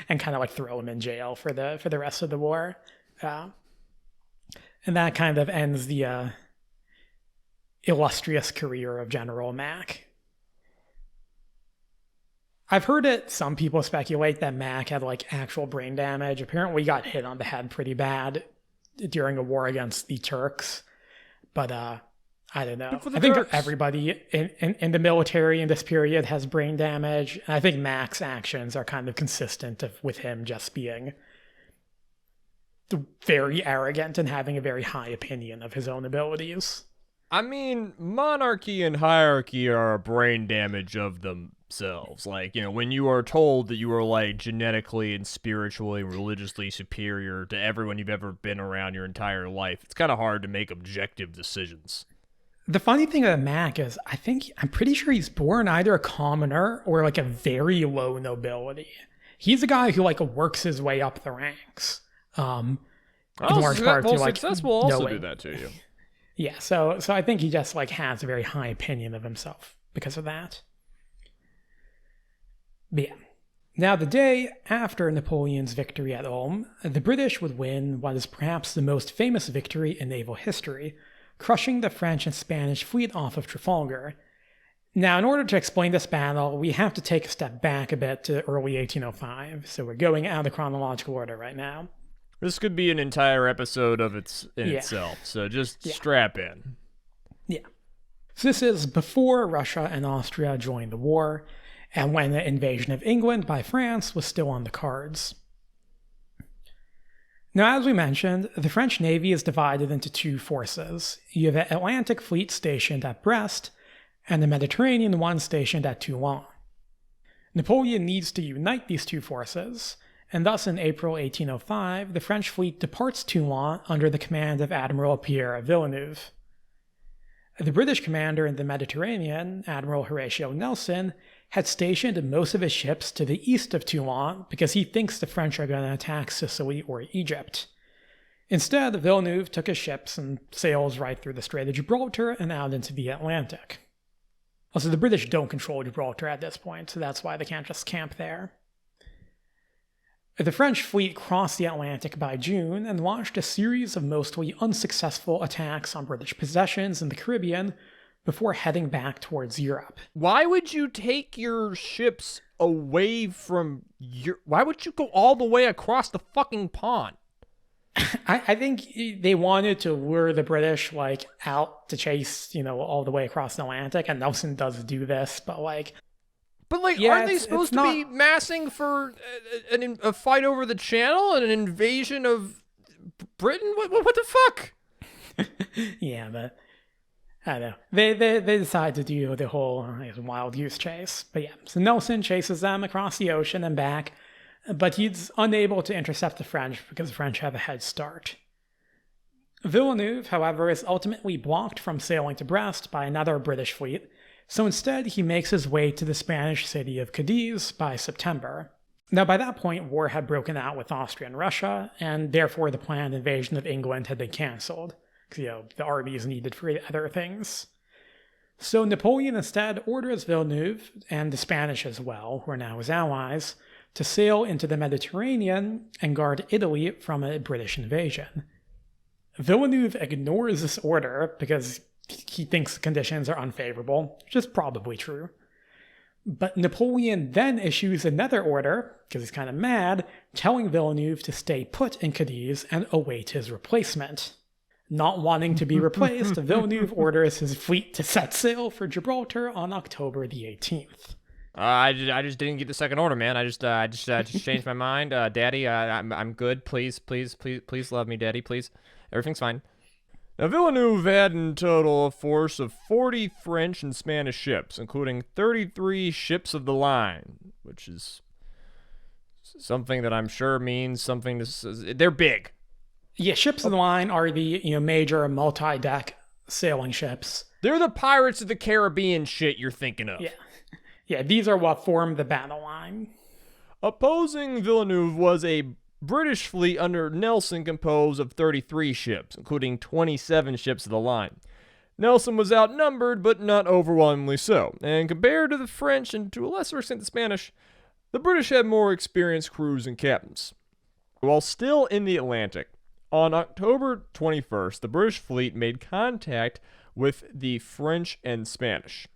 and kind of like throw him in jail for the rest of the war. And that kind of ends the illustrious career of General Mack. I've heard some people speculate that Mack had like actual brain damage. Apparently he got hit on the head pretty bad during a war against the Turks. But I don't know. I think everybody in the military in this period has brain damage. And I think Mack's actions are kind of consistent with him just being very arrogant and having a very high opinion of his own abilities. I mean, monarchy and hierarchy are a brain damage of themselves. Like, when you are told that you are like genetically and spiritually and religiously superior to everyone you've ever been around your entire life, it's kind of hard to make objective decisions. The funny thing about Mack is I'm pretty sure he's born either a commoner or like a very low nobility. He's a guy who like works his way up the ranks. In large part to like successful also do that to you. Yeah, so I think he just like has a very high opinion of himself because of that. But yeah. Now, the day after Napoleon's victory at Ulm, the British would win what is perhaps the most famous victory in naval history, crushing the French and Spanish fleet off of Trafalgar. Now, in order to explain this battle, we have to take a step back a bit to early 1805, so we're going out of chronological order right now. This could be an entire episode of itself, so just strap in. Yeah. So this is before Russia and Austria joined the war, and when the invasion of England by France was still on the cards. Now, as we mentioned, the French Navy is divided into two forces. You have the Atlantic Fleet stationed at Brest, and the Mediterranean one stationed at Toulon. Napoleon needs to unite these two forces, and thus in April 1805, the French fleet departs Toulon under the command of Admiral Pierre Villeneuve. The British commander in the Mediterranean, Admiral Horatio Nelson, had stationed most of his ships to the east of Toulon because he thinks the French are going to attack Sicily or Egypt. Instead, Villeneuve took his ships and sails right through the Strait of Gibraltar and out into the Atlantic. Also, the British don't control Gibraltar at this point, so that's why they can't just camp there. The French fleet crossed the Atlantic by June and launched a series of mostly unsuccessful attacks on British possessions in the Caribbean before heading back towards Europe. Why would you take your ships away from why would you go all the way across the fucking pond? I think they wanted to lure the British, out to chase, all the way across the Atlantic, and Nelson does do this, but aren't they supposed to be massing for a fight over the Channel and an invasion of Britain? What the fuck? Yeah, but I don't know. They decide to do the whole wild goose chase. But yeah, so Nelson chases them across the ocean and back, but he's unable to intercept the French because the French have a head start. Villeneuve, however, is ultimately blocked from sailing to Brest by another British fleet, so instead he makes his way to the Spanish city of Cadiz by September. Now, by that point, war had broken out with Austria and Russia, and therefore the planned invasion of England had been cancelled, because the army is needed for other things. So Napoleon instead orders Villeneuve, and the Spanish as well, who are now his allies, to sail into the Mediterranean and guard Italy from a British invasion. Villeneuve ignores this order because he thinks conditions are unfavorable, which is probably true. But Napoleon then issues another order, because he's kind of mad, telling Villeneuve to stay put in Cadiz and await his replacement. Not wanting to be replaced, Villeneuve orders his fleet to set sail for Gibraltar on October the 18th. I just didn't get the second order, man. I just changed my mind. Daddy, I'm good. Please love me, Daddy, please. Everything's fine. Now, Villeneuve had in total a force of 40 French and Spanish ships, including 33 ships of the line, which is something that I'm sure means something. They're big. Yeah, ships of the line are the major multi-deck sailing ships. They're the Pirates of the Caribbean shit you're thinking of. Yeah, these are what form the battle line. Opposing Villeneuve was a British fleet under Nelson composed of 33 ships, including 27 ships of the line. Nelson was outnumbered, but not overwhelmingly so, and compared to the French and to a lesser extent the Spanish, the British had more experienced crews and captains. While still in the Atlantic, on October 21st, the British fleet made contact with the French and Spanish.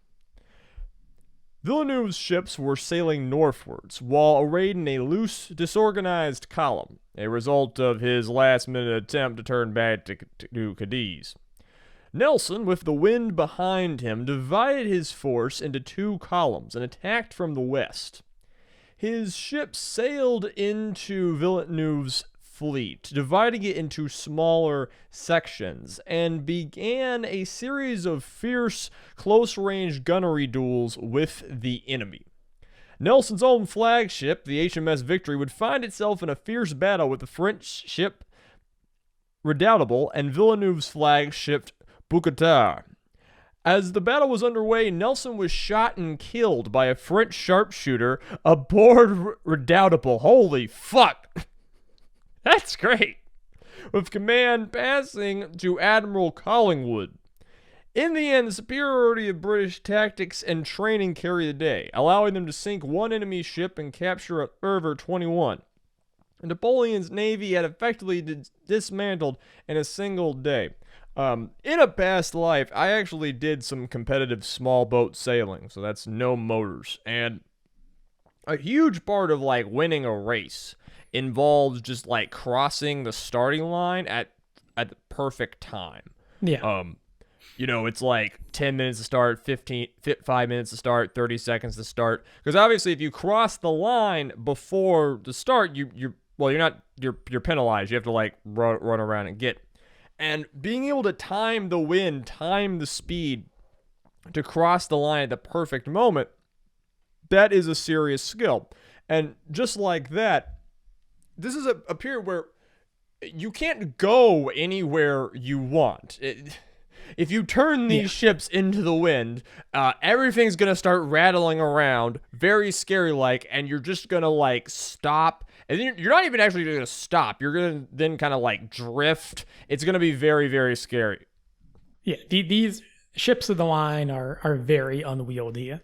Villeneuve's ships were sailing northwards, while arrayed in a loose, disorganized column, a result of his last-minute attempt to turn back to Cadiz. Nelson, with the wind behind him, divided his force into two columns and attacked from the west. His ships sailed into Villeneuve's fleet, dividing it into smaller sections, and began a series of fierce, close-range gunnery duels with the enemy. Nelson's own flagship, the HMS Victory, would find itself in a fierce battle with the French ship Redoutable and Villeneuve's flagship Boucatard. As the battle was underway, Nelson was shot and killed by a French sharpshooter aboard Redoutable. Holy fuck! That's great! With command passing to Admiral Collingwood. In the end, the superiority of British tactics and training carried the day, allowing them to sink one enemy ship and capture a further 21. Napoleon's navy had effectively dismantled in a single day. In a past life, I actually did some competitive small boat sailing, so that's no motors. And a huge part of winning a race involves just like crossing the starting line at the perfect time. Yeah. It's like 10 minutes to start, 5 minutes to start, 30 seconds to start. Because obviously, if you cross the line before the start, you're penalized. You have to like run around and get. And being able to time the wind, time the speed to cross the line at the perfect moment, that is a serious skill. And just like that, this is a period where you can't go anywhere you want. If you turn these ships into the wind, everything's going to start rattling around, very scary-like, and you're just going to, like, stop. And then you're not even actually going to stop. You're going to then kind of, like, drift. It's going to be very, very scary. Yeah, these ships of the line are very unwieldy.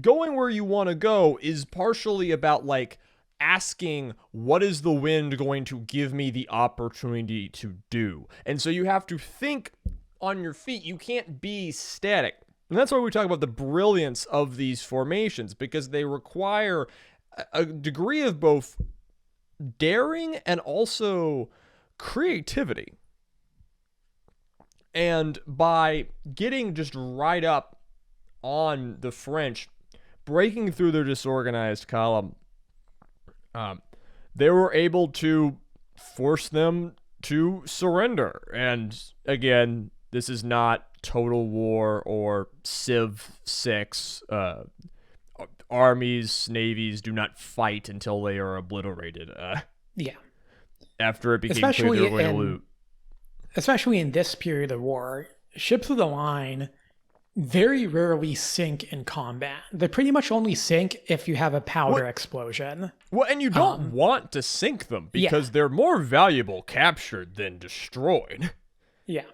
Going where you want to go is partially about, like, asking what is the wind going to give me the opportunity to do. And so you have to think on your feet. You can't be static. And that's why we talk about the brilliance of these formations, because they require a degree of both daring and also creativity. And by getting just right up on the French, breaking through their disorganized column, they were able to force them to surrender. And again, this is not Total War or Civ 6. Armies, navies do not fight until they are obliterated. After it became clear they were going to lose. Especially in this period of war, ships of the line very rarely sink in combat. They pretty much only sink if you have a powder explosion. Well, and you don't want to sink them because they're more valuable captured than destroyed. Yeah.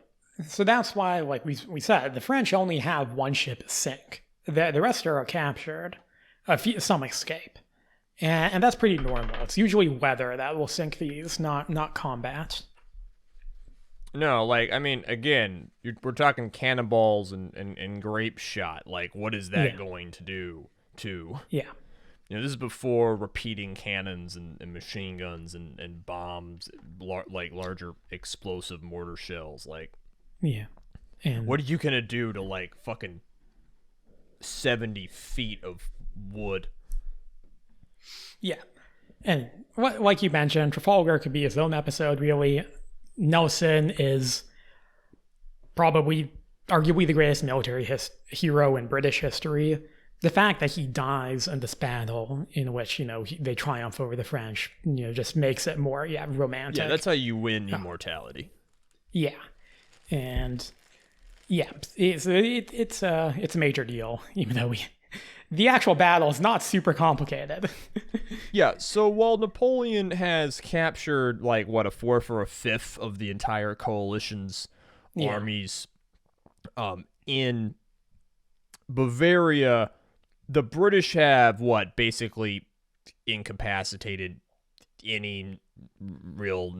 So that's why, like we said, the French only have one ship sink. The rest are captured. Some escape. And that's pretty normal. It's usually weather that will sink these, not combat. No, like, I mean, again, we're talking cannonballs and grape shot. Like, what is that going to do to... Yeah. This is before repeating cannons and machine guns and bombs, like larger explosive mortar shells. Like, yeah. And what are you going to do to, like, fucking 70 feet of wood? Yeah. And like you mentioned, Trafalgar could be his own episode, really. Nelson is probably, arguably the greatest military hero in British history. The fact that he dies in this battle in which, they triumph over the French, just makes it more, romantic. Yeah, that's how you win immortality. Yeah. And, yeah, it's a major deal, even though the actual battle is not super complicated. Yeah, so while Napoleon has captured, like, a fourth or a fifth of the entire coalition's armies in Bavaria, the British have, basically incapacitated any real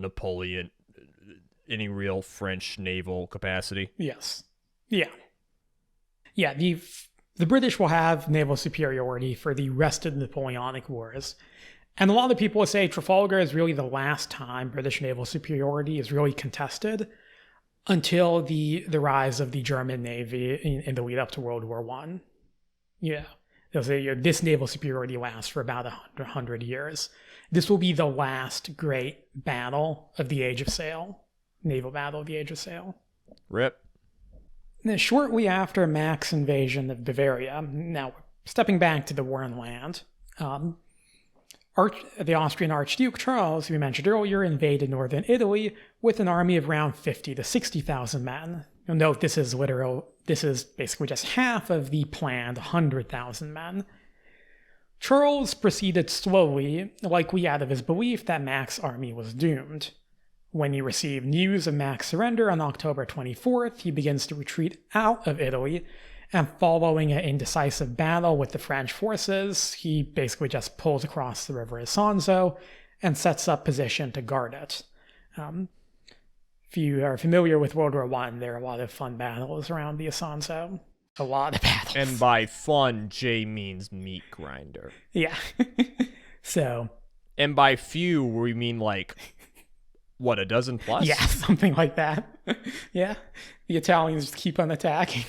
French naval capacity? Yes. Yeah. Yeah, the British will have naval superiority for the rest of the Napoleonic Wars. And a lot of people will say Trafalgar is really the last time British naval superiority is really contested until the rise of the German Navy in the lead up to World War I. Yeah. They'll say this naval superiority lasts for about 100 years. This will be the last great battle of the Age of Sail. Naval battle of the Age of Sail. RIP. Shortly after Mack's invasion of Bavaria, now stepping back to the war on land, the Austrian Archduke Charles, who we mentioned earlier, invaded northern Italy with an army of around 50 to 60,000 men. You'll note this is basically just half of the planned 100,000 men. Charles proceeded slowly, likely out of his belief that Mack's army was doomed. When he received news of Mack's surrender on October 24th, he begins to retreat out of Italy, and following an indecisive battle with the French forces, he basically just pulls across the river Isonzo and sets up position to guard it. If you are familiar with World War I, there are a lot of fun battles around the Isonzo. A lot of battles. And by fun, J means meat grinder. Yeah. So, And by few, we mean like, what, a dozen plus? Yeah, something like that. Yeah, the Italians just keep on attacking.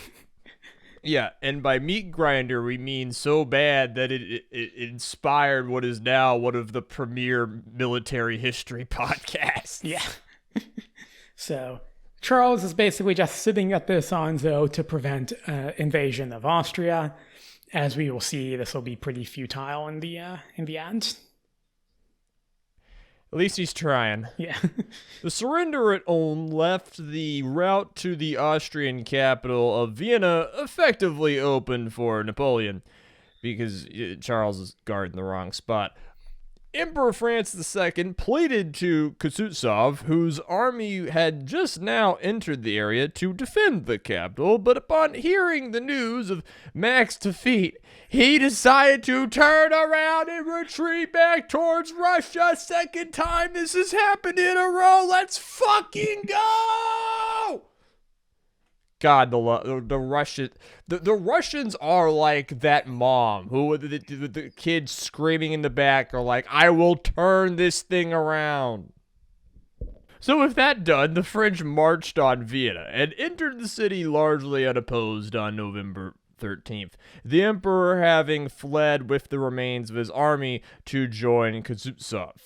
Yeah, and by meat grinder, we mean so bad that it inspired what is now one of the premier military history podcasts. Yeah. So Charles is basically just sitting at the Isonzo to prevent invasion of Austria. As we will see, this will be pretty futile in the end. At least he's trying. Yeah. The surrender at Ulm left the route to the Austrian capital of Vienna effectively open for Napoleon, because Charles is guarding the wrong spot. Emperor Francis II pleaded to Kutuzov, whose army had just now entered the area, to defend the capital, but upon hearing the news of Mac's defeat, he decided to turn around and retreat back towards Russia. Second time this has happened in a row. Let's fucking go! God, the Russians are like that mom who the kids screaming in the back are like, I will turn this thing around. So with that done, the French marched on Vienna and entered the city largely unopposed on November 13th, the emperor having fled with the remains of his army to join Kutuzov.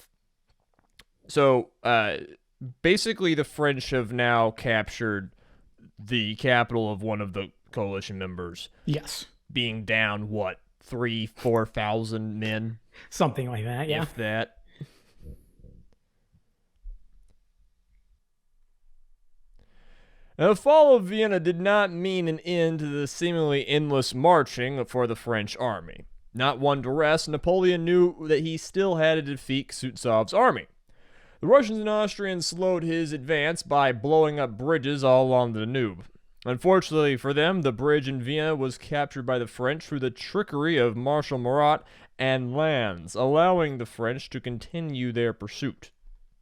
So basically the French have now captured the capital of one of the coalition members. Yes. Being down, 3,000-4,000 men? Something like that, yeah. If that. Now, the fall of Vienna did not mean an end to the seemingly endless marching for the French army. Not one to rest, Napoleon knew that he still had to defeat Kutuzov's army. The Russians and Austrians slowed his advance by blowing up bridges all along the Danube. Unfortunately for them, the bridge in Vienna was captured by the French through the trickery of Marshal Murat and Lannes, allowing the French to continue their pursuit.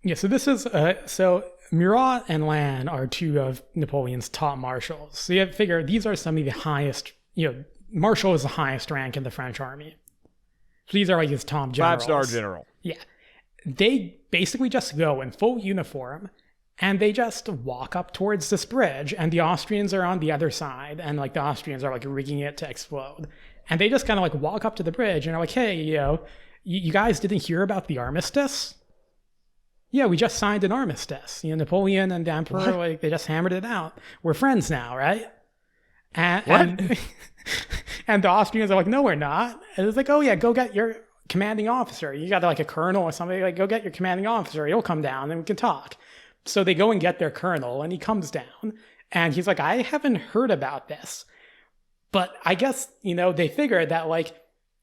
Yeah, so this is, Murat and Lannes are two of Napoleon's top marshals. So you have to figure these are some of the highest, Marshal is the highest rank in the French army. So these are like his top generals. 5-star general. Yeah. They basically just go in full uniform and they just walk up towards this bridge, and the Austrians are on the other side, and the Austrians are rigging it to explode. And they just kind of walk up to the bridge and are like, hey, you guys didn't hear about the armistice? Yeah, we just signed an armistice. Napoleon and the emperor, they just hammered it out. We're friends now, right? And the Austrians are like, no, we're not. And it's like, oh yeah, go get your commanding officer. You got a colonel or something, go get your commanding officer. He'll come down and we can talk. So they go and get their colonel, and he comes down and he's like, I haven't heard about this. But I guess, they figured that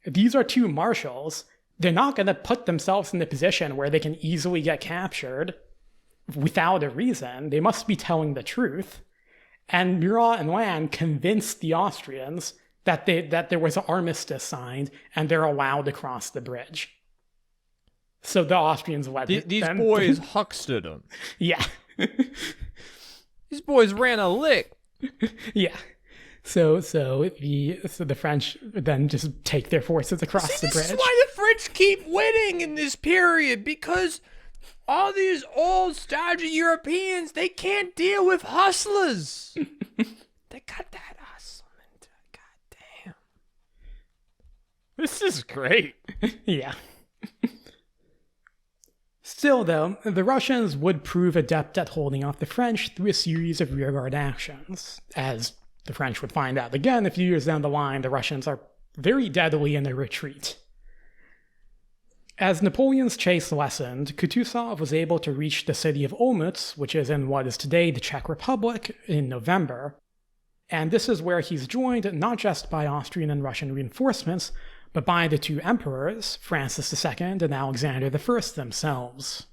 these are two marshals. They're not going to put themselves in the position where they can easily get captured without a reason. They must be telling the truth. And Murat and Lannes convinced the Austrians that there was an armistice signed and they're allowed to cross the bridge. So the Austrians let them. These boys huckstered them. Yeah. These boys ran a lick. Yeah. So the French then just take their forces across the bridge. This is why the French keep winning in this period, because all these old stodgy Europeans, they can't deal with hustlers. They got that hustle mentality. God damn. This is great. Yeah. Still, though, the Russians would prove adept at holding off the French through a series of rearguard actions. As the French would find out again a few years down the line, the Russians are very deadly in their retreat. As Napoleon's chase lessened, Kutuzov was able to reach the city of Olmütz, which is in what is today the Czech Republic, in November. And this is where he's joined not just by Austrian and Russian reinforcements, but by the two emperors, Francis II and Alexander I themselves.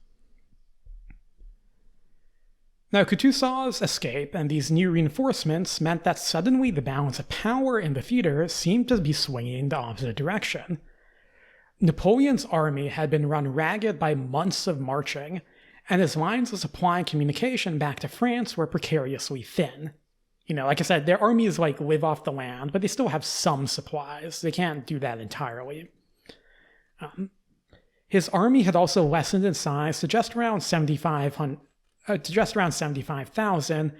Now, Kutuzov's escape and these new reinforcements meant that suddenly the balance of power in the theater seemed to be swinging in the opposite direction. Napoleon's army had been run ragged by months of marching, and his lines of supply and communication back to France were precariously thin. Like I said, their armies live off the land, but they still have some supplies. They can't do that entirely. His army had also lessened in size to just around 75,000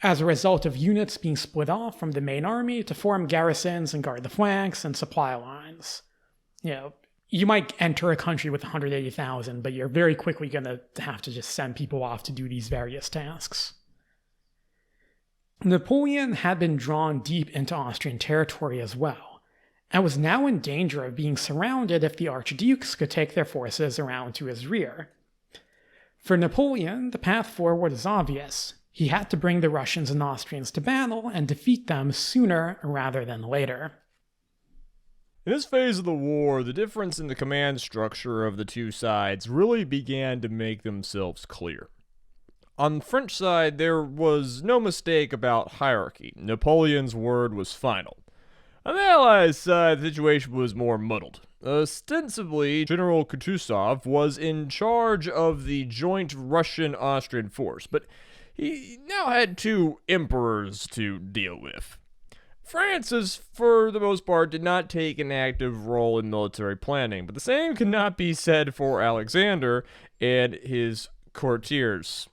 as a result of units being split off from the main army to form garrisons and guard the flanks and supply lines. You might enter a country with 180,000, but you're very quickly going to have to just send people off to do these various tasks. Napoleon had been drawn deep into Austrian territory as well, and was now in danger of being surrounded if the archdukes could take their forces around to his rear. For Napoleon, the path forward is obvious. He had to bring the Russians and Austrians to battle and defeat them sooner rather than later. In this phase of the war, the difference in the command structure of the two sides really began to make themselves clear. On the French side, there was no mistake about hierarchy. Napoleon's word was final. On the Allies' side, the situation was more muddled. Ostensibly, General Kutuzov was in charge of the joint Russian-Austrian force, but he now had two emperors to deal with. France, for the most part, did not take an active role in military planning, but the same could not be said for Alexander and his courtiers.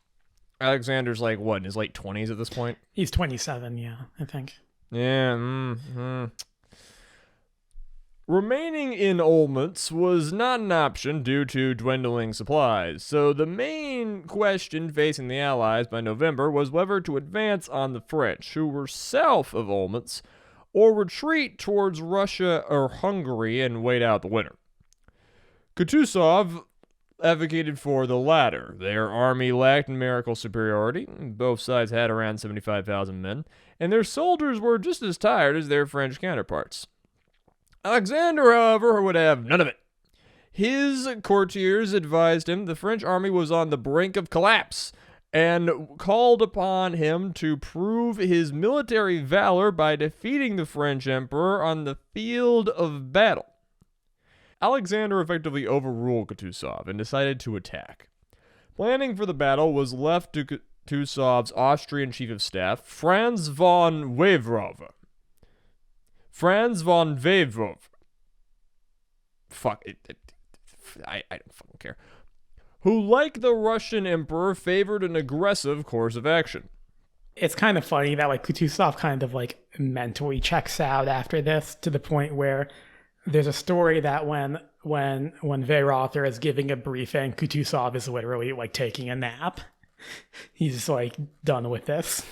Alexander's like, what, in his late 20s at this point? He's 27, yeah, I think. Yeah, Remaining in Olmütz was not an option due to dwindling supplies, so the main question facing the Allies by November was whether to advance on the French, who were south of Olmütz, or retreat towards Russia or Hungary and wait out the winter. Kutuzov advocated for the latter. Their army lacked numerical superiority. Both sides had around 75,000 men, and their soldiers were just as tired as their French counterparts. Alexander, however, would have none of it. His courtiers advised him the French army was on the brink of collapse and called upon him to prove his military valor by defeating the French emperor on the field of battle. Alexander effectively overruled Kutuzov and decided to attack. Planning for the battle was left to Kutuzov's Austrian chief of staff, Franz von Wavrow. Fuck it. I don't fucking care. Who, like the Russian emperor, favored an aggressive course of action. It's kind of funny that Kutuzov kind of mentally checks out after this, to the point where there's a story that when Weyrother is giving a briefing, Kutuzov is literally taking a nap. He's done with this.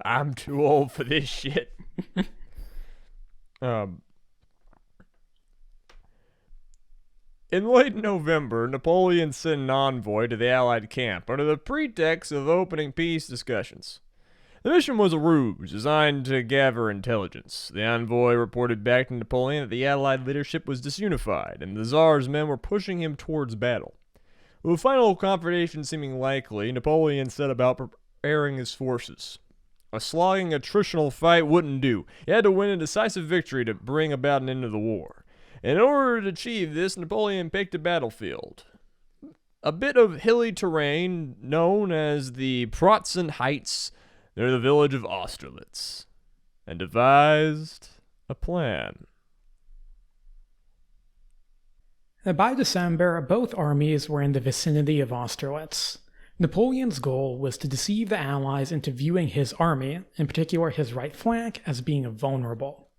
I'm too old for this shit. In late November, Napoleon sent an envoy to the Allied camp under the pretext of opening peace discussions. The mission was a ruse designed to gather intelligence. The envoy reported back to Napoleon that the Allied leadership was disunified, and the Tsar's men were pushing him towards battle. With a final confrontation seeming likely, Napoleon set about preparing his forces. A slogging attritional fight wouldn't do. He had to win a decisive victory to bring about an end to the war. In order to achieve this, Napoleon picked a battlefield. A bit of hilly terrain known as the Pratzen Heights near the village of Austerlitz, and devised a plan. By December, both armies were in the vicinity of Austerlitz. Napoleon's goal was to deceive the Allies into viewing his army, in particular his right flank, as being vulnerable.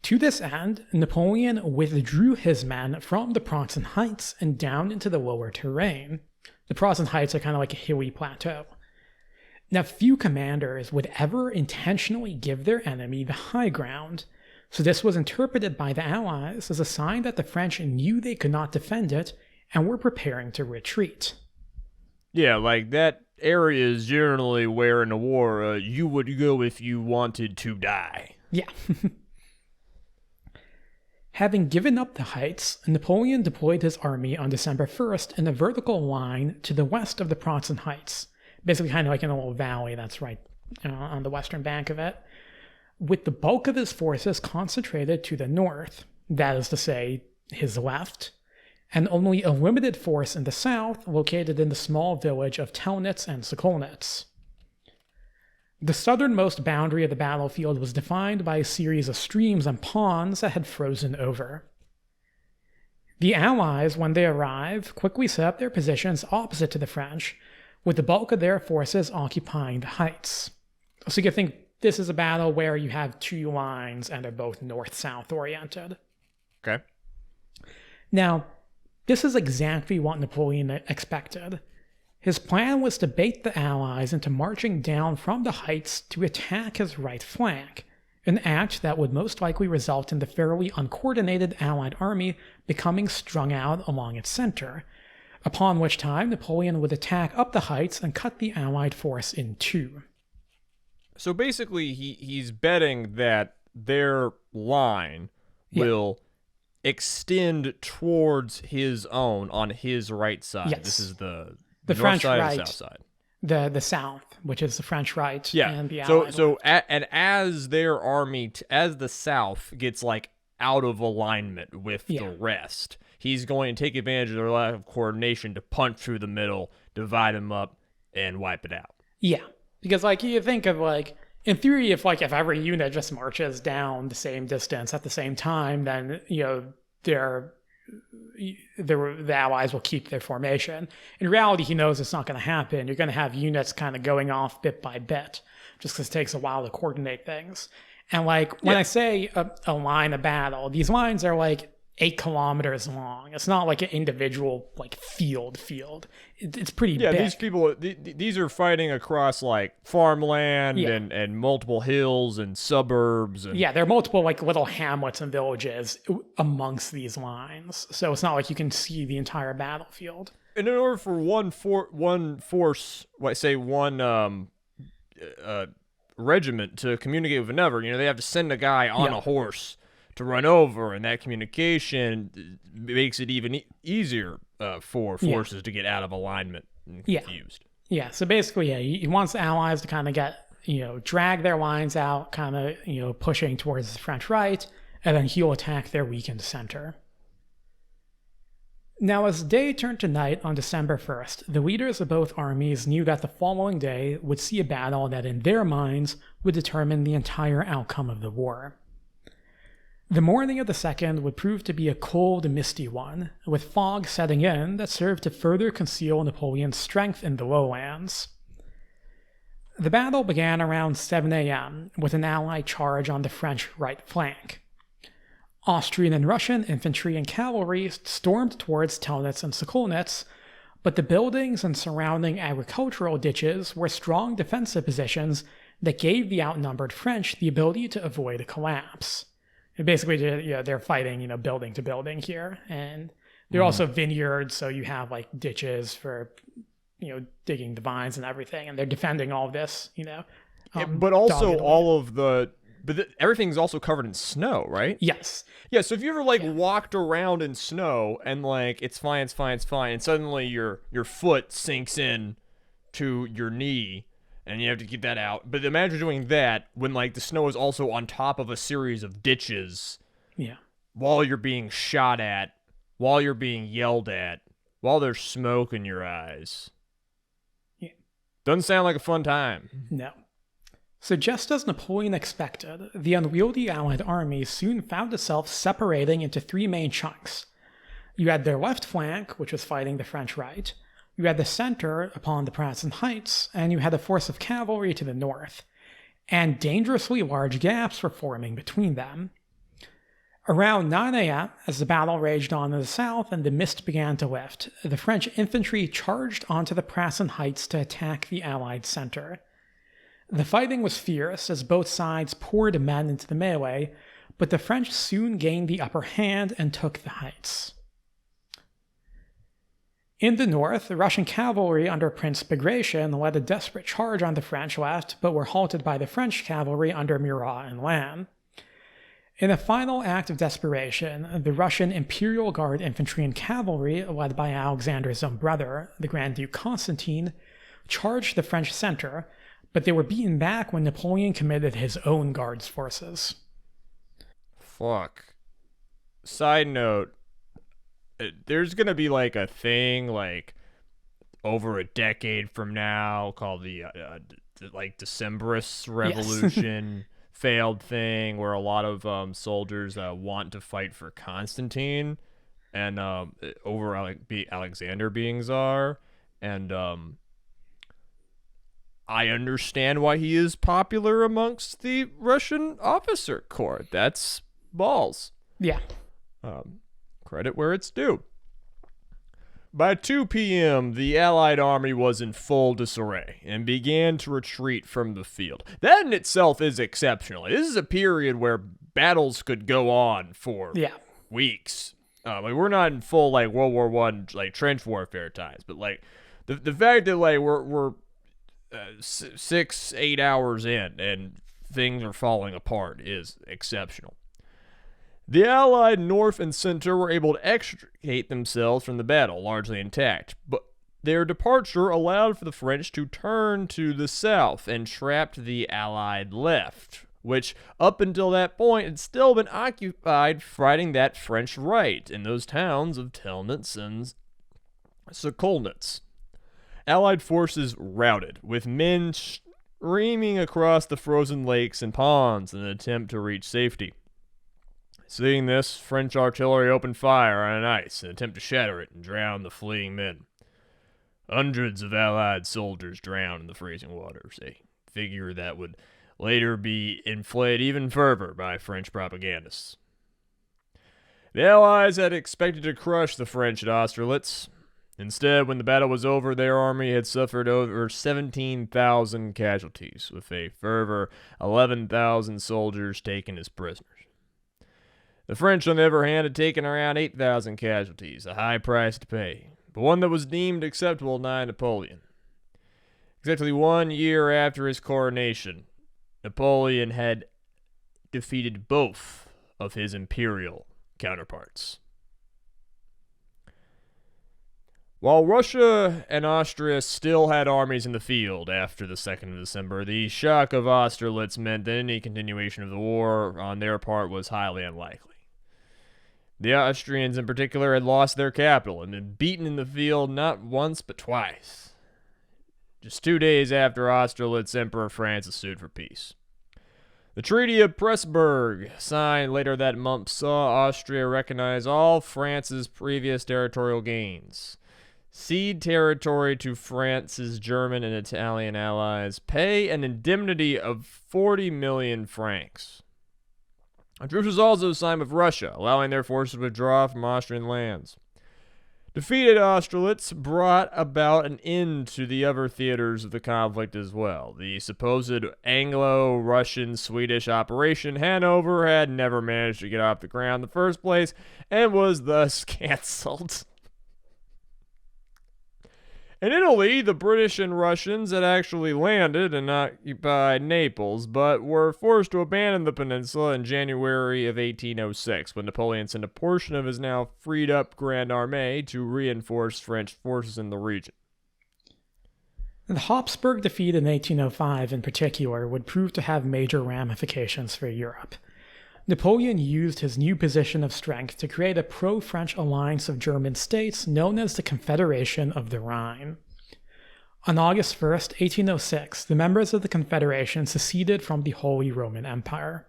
To this end, Napoleon withdrew his men from the Pratzen Heights and down into the lower terrain. The Pratzen Heights are kind of like a hilly plateau. Now, few commanders would ever intentionally give their enemy the high ground, so this was interpreted by the Allies as a sign that the French knew they could not defend it and were preparing to retreat. Yeah, that area is generally where in a war you would go if you wanted to die. Yeah. Having given up the heights, Napoleon deployed his army on December 1st in a vertical line to the west of the Pratzen Heights, basically kind of in a little valley that's right on the western bank of it, with the bulk of his forces concentrated to the north, that is to say, his left, and only a limited force in the south located in the small village of Telnitz and Sokolnitz. The southernmost boundary of the battlefield was defined by a series of streams and ponds that had frozen over. The Allies, when they arrived, quickly set up their positions opposite to the French, with the bulk of their forces occupying the heights. So you can think this is a battle where you have two lines and they're both north-south oriented. Okay. Now, this is exactly what Napoleon expected. His plan was to bait the Allies into marching down from the heights to attack his right flank, an act that would most likely result in the fairly uncoordinated Allied army becoming strung out along its center, upon which time Napoleon would attack up the heights and cut the Allied force in two. So basically, he's betting that their line will extend towards his own on his right side. Yes. This is the north French side right, or the south side? The south, which is the French right, Yeah. and the Allied And as their army, as the south gets like out of alignment with the rest, he's going to take advantage of their lack of coordination to punch through the middle, divide them up, and wipe it out. Yeah, because like you think of like in theory, if every unit just marches down the same distance at the same time, then the Allies will keep their formation. In reality, he knows it's not going to happen. You're going to have units kind of going off bit by bit, just because it takes a while to coordinate things. And like when I say a line of battle, these lines are like 8 kilometers long. It's not like an individual like field. It's pretty big. These people, these are fighting across like farmland and multiple hills and suburbs. And... Yeah, there are multiple like little hamlets and villages amongst these lines. So it's not like you can see the entire battlefield. And in order for one regiment to communicate with another, they have to send a guy on a horse to run over, and that communication makes it even easier for forces to get out of alignment and confused. Yeah, so basically, he wants the Allies to kind of get, drag their lines out, kind of, pushing towards the French right, and then he'll attack their weakened center. Now, as day turned to night on December 1st, the leaders of both armies knew that the following day would see a battle that, in their minds, would determine the entire outcome of the war. The morning of the 2nd would prove to be a cold and misty one, with fog setting in that served to further conceal Napoleon's strength in the lowlands. The battle began around 7 a.m., with an Allied charge on the French right flank. Austrian and Russian infantry and cavalry stormed towards Telnitz and Sokolnitz, but the buildings and surrounding agricultural ditches were strong defensive positions that gave the outnumbered French the ability to avoid a collapse. And basically, they're fighting, building to building here, and they're also vineyards, so you have like ditches for, digging the vines and everything, and they're defending all of this, but also everything's also covered in snow, right? Yes. Yeah, so if you ever walked around in snow and it's fine, and suddenly your foot sinks in to your knee and you have to get that out. But imagine doing that when the snow is also on top of a series of ditches. Yeah. While you're being shot at, while you're being yelled at, while there's smoke in your eyes. Yeah. Doesn't sound like a fun time. No. So just as Napoleon expected, the unwieldy Allied army soon found itself separating into 3 main chunks. You had their left flank, which was fighting the French right, you had the center upon the Pratzen Heights, and you had a force of cavalry to the north, and dangerously large gaps were forming between them. Around 9 a.m., as the battle raged on in the south and the mist began to lift, the French infantry charged onto the Pratzen Heights to attack the Allied center. The fighting was fierce as both sides poured men into the melee, but the French soon gained the upper hand and took the heights. In the north, the Russian cavalry under Prince Bagration led a desperate charge on the French left, but were halted by the French cavalry under Murat and Lannes. In a final act of desperation, the Russian Imperial Guard infantry and cavalry, led by Alexander's own brother, the Grand Duke Constantine, charged the French center, but they were beaten back when Napoleon committed his own guards forces. Fuck. Side note, there's gonna be a thing over a decade from now called the Decembrist revolution failed thing where a lot of soldiers want to fight for Constantine and over Alexander being Tsar. And I understand why he is popular amongst the Russian officer corps. That's balls. Yeah. Credit where it's due. By 2 p.m., the Allied army was in full disarray and began to retreat from the field. That in itself is exceptional. This is a period where battles could go on for weeks. We're not in full World War I trench warfare times, but the fact that we're 6-8 hours in and things are falling apart is exceptional. The Allied north and center were able to extricate themselves from the battle, largely intact, but their departure allowed for the French to turn to the south and trapped the Allied left, which up until that point had still been occupied fighting that French right in those towns of Telnitz and Sokolnitz. Allied forces routed, with men streaming across the frozen lakes and ponds in an attempt to reach safety. Seeing this, French artillery opened fire on ice in an attempt to shatter it and drown the fleeing men. Hundreds of Allied soldiers drowned in the freezing waters, a figure that would later be inflated even further by French propagandists. The Allies had expected to crush the French at Austerlitz. Instead, when the battle was over, their army had suffered over 17,000 casualties, with a further 11,000 soldiers taken as prisoners. The French, on the other hand, had taken around 8,000 casualties, a high price to pay, but one that was deemed acceptable by Napoleon. Exactly 1 year after his coronation, Napoleon had defeated both of his imperial counterparts. While Russia and Austria still had armies in the field after the 2nd of December, the shock of Austerlitz meant that any continuation of the war on their part was highly unlikely. The Austrians in particular had lost their capital and been beaten in the field not once but twice. Just 2 days after Austerlitz, Emperor Francis sued for peace. The Treaty of Pressburg, signed later that month, saw Austria recognize all France's previous territorial gains, cede territory to France's German and Italian allies, pay an indemnity of 40 million francs. A truce was also signed with Russia, allowing their forces to withdraw from Austrian lands. Defeat at Austerlitz brought about an end to the other theaters of the conflict as well. The supposed Anglo-Russian-Swedish Operation Hanover had never managed to get off the ground in the first place and was thus cancelled. In Italy, the British and Russians had actually landed and occupied Naples, but were forced to abandon the peninsula in January of 1806, when Napoleon sent a portion of his now freed-up Grand Armée to reinforce French forces in the region. The Habsburg defeat in 1805, in particular, would prove to have major ramifications for Europe. Napoleon used his new position of strength to create a pro-French alliance of German states known as the Confederation of the Rhine. On August 1st, 1806, the members of the Confederation seceded from the Holy Roman Empire.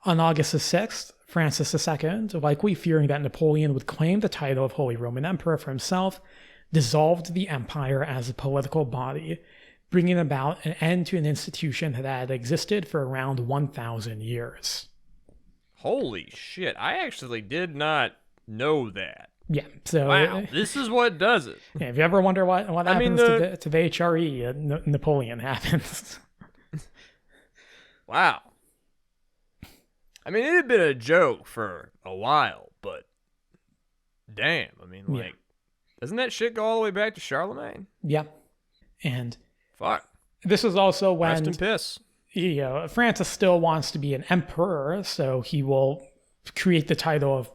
On August 6th, Francis II, likely fearing that Napoleon would claim the title of Holy Roman Emperor for himself, dissolved the empire as a political body, bringing about an end to an institution that had existed for around 1,000 years. Holy shit, I actually did not know that. Yeah, so... Wow, this is what does it. Yeah, if you ever wonder what happens to the HRE, Napoleon happens. Wow. I mean, it had been a joke for a while, but damn, I mean, doesn't that shit go all the way back to Charlemagne? Yeah, and... Fuck. This is also when... Rest in piss. Francis still wants to be an emperor, so he will create the title of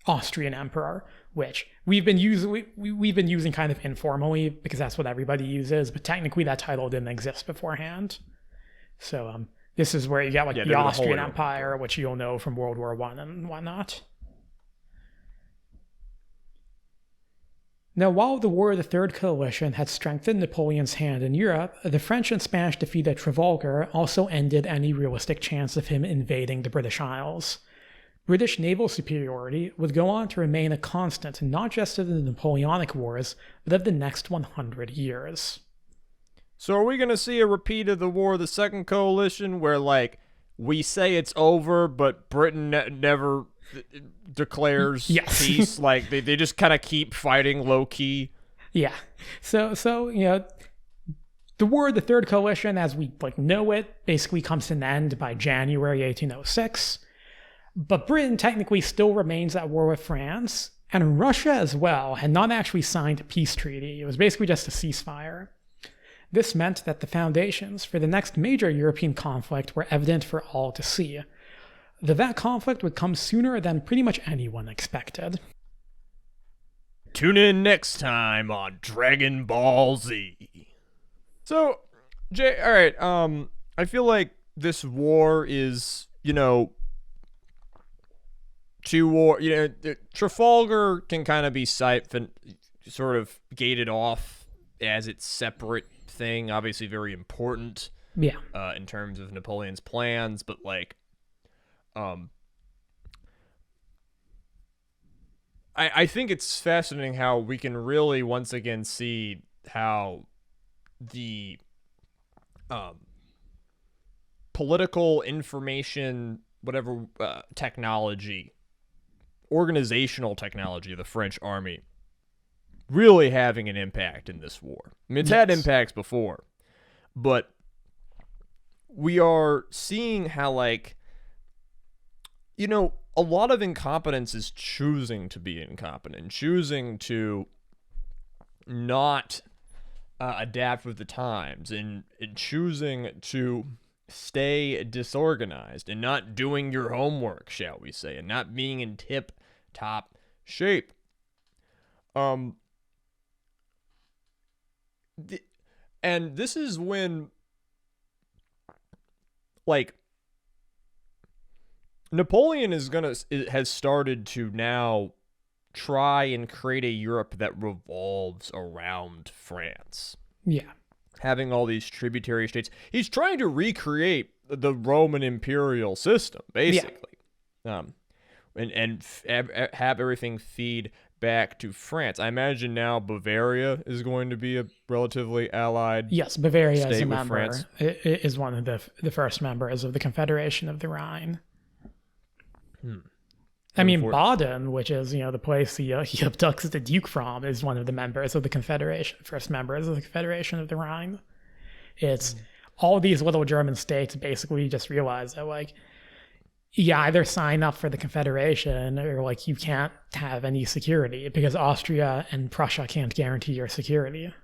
Austrian Emperor, which we've been using kind of informally because that's what everybody uses, but technically that title didn't exist beforehand. So this is where you get the Austrian Empire, which you'll know from World War I and whatnot. Now, while the War of the Third Coalition had strengthened Napoleon's hand in Europe, the French and Spanish defeat at Trafalgar also ended any realistic chance of him invading the British Isles. British naval superiority would go on to remain a constant not just of the Napoleonic Wars, but of the next 100 years. So are we going to see a repeat of the War of the Second Coalition where, like, we say it's over, but Britain never declares peace? Like, they just kind of keep fighting low-key? Yeah. So the War of the Third Coalition, as we know it, basically comes to an end by January 1806. But Britain technically still remains at war with France, and Russia as well had not actually signed a peace treaty. It was basically just a ceasefire. This meant that the foundations for the next major European conflict were evident for all to see. That conflict would come sooner than pretty much anyone expected. Tune in next time on Dragon Ball Z. So, Jay, all right, I feel like this war is, Trafalgar can kind of be sort of gated off as its separate thing, obviously very important in terms of Napoleon's plans, but I think it's fascinating how we can really once again see how the political information, whatever technology, organizational technology of the French army really having an impact in this war. I mean, it's had impacts before, but we are seeing how, a lot of incompetence is choosing to be incompetent, choosing to not adapt with the times, and choosing to stay disorganized and not doing your homework, shall we say, and not being in tip-top shape. And this is when, Napoleon has started to now try and create a Europe that revolves around France. Yeah. Having all these tributary states. He's trying to recreate the Roman imperial system, basically. Yeah. And have everything feed back to France. I imagine now Bavaria is going to be a relatively allied Yes, Bavaria state is a with member. France. It is one of the first members of the Confederation of the Rhine. I mean, Baden, which is, the place he abducts the Duke from, is one of the members of the Confederation, first members of the Confederation of the Rhine. It's all these little German states basically just realize that, you either sign up for the Confederation or, you can't have any security because Austria and Prussia can't guarantee your security.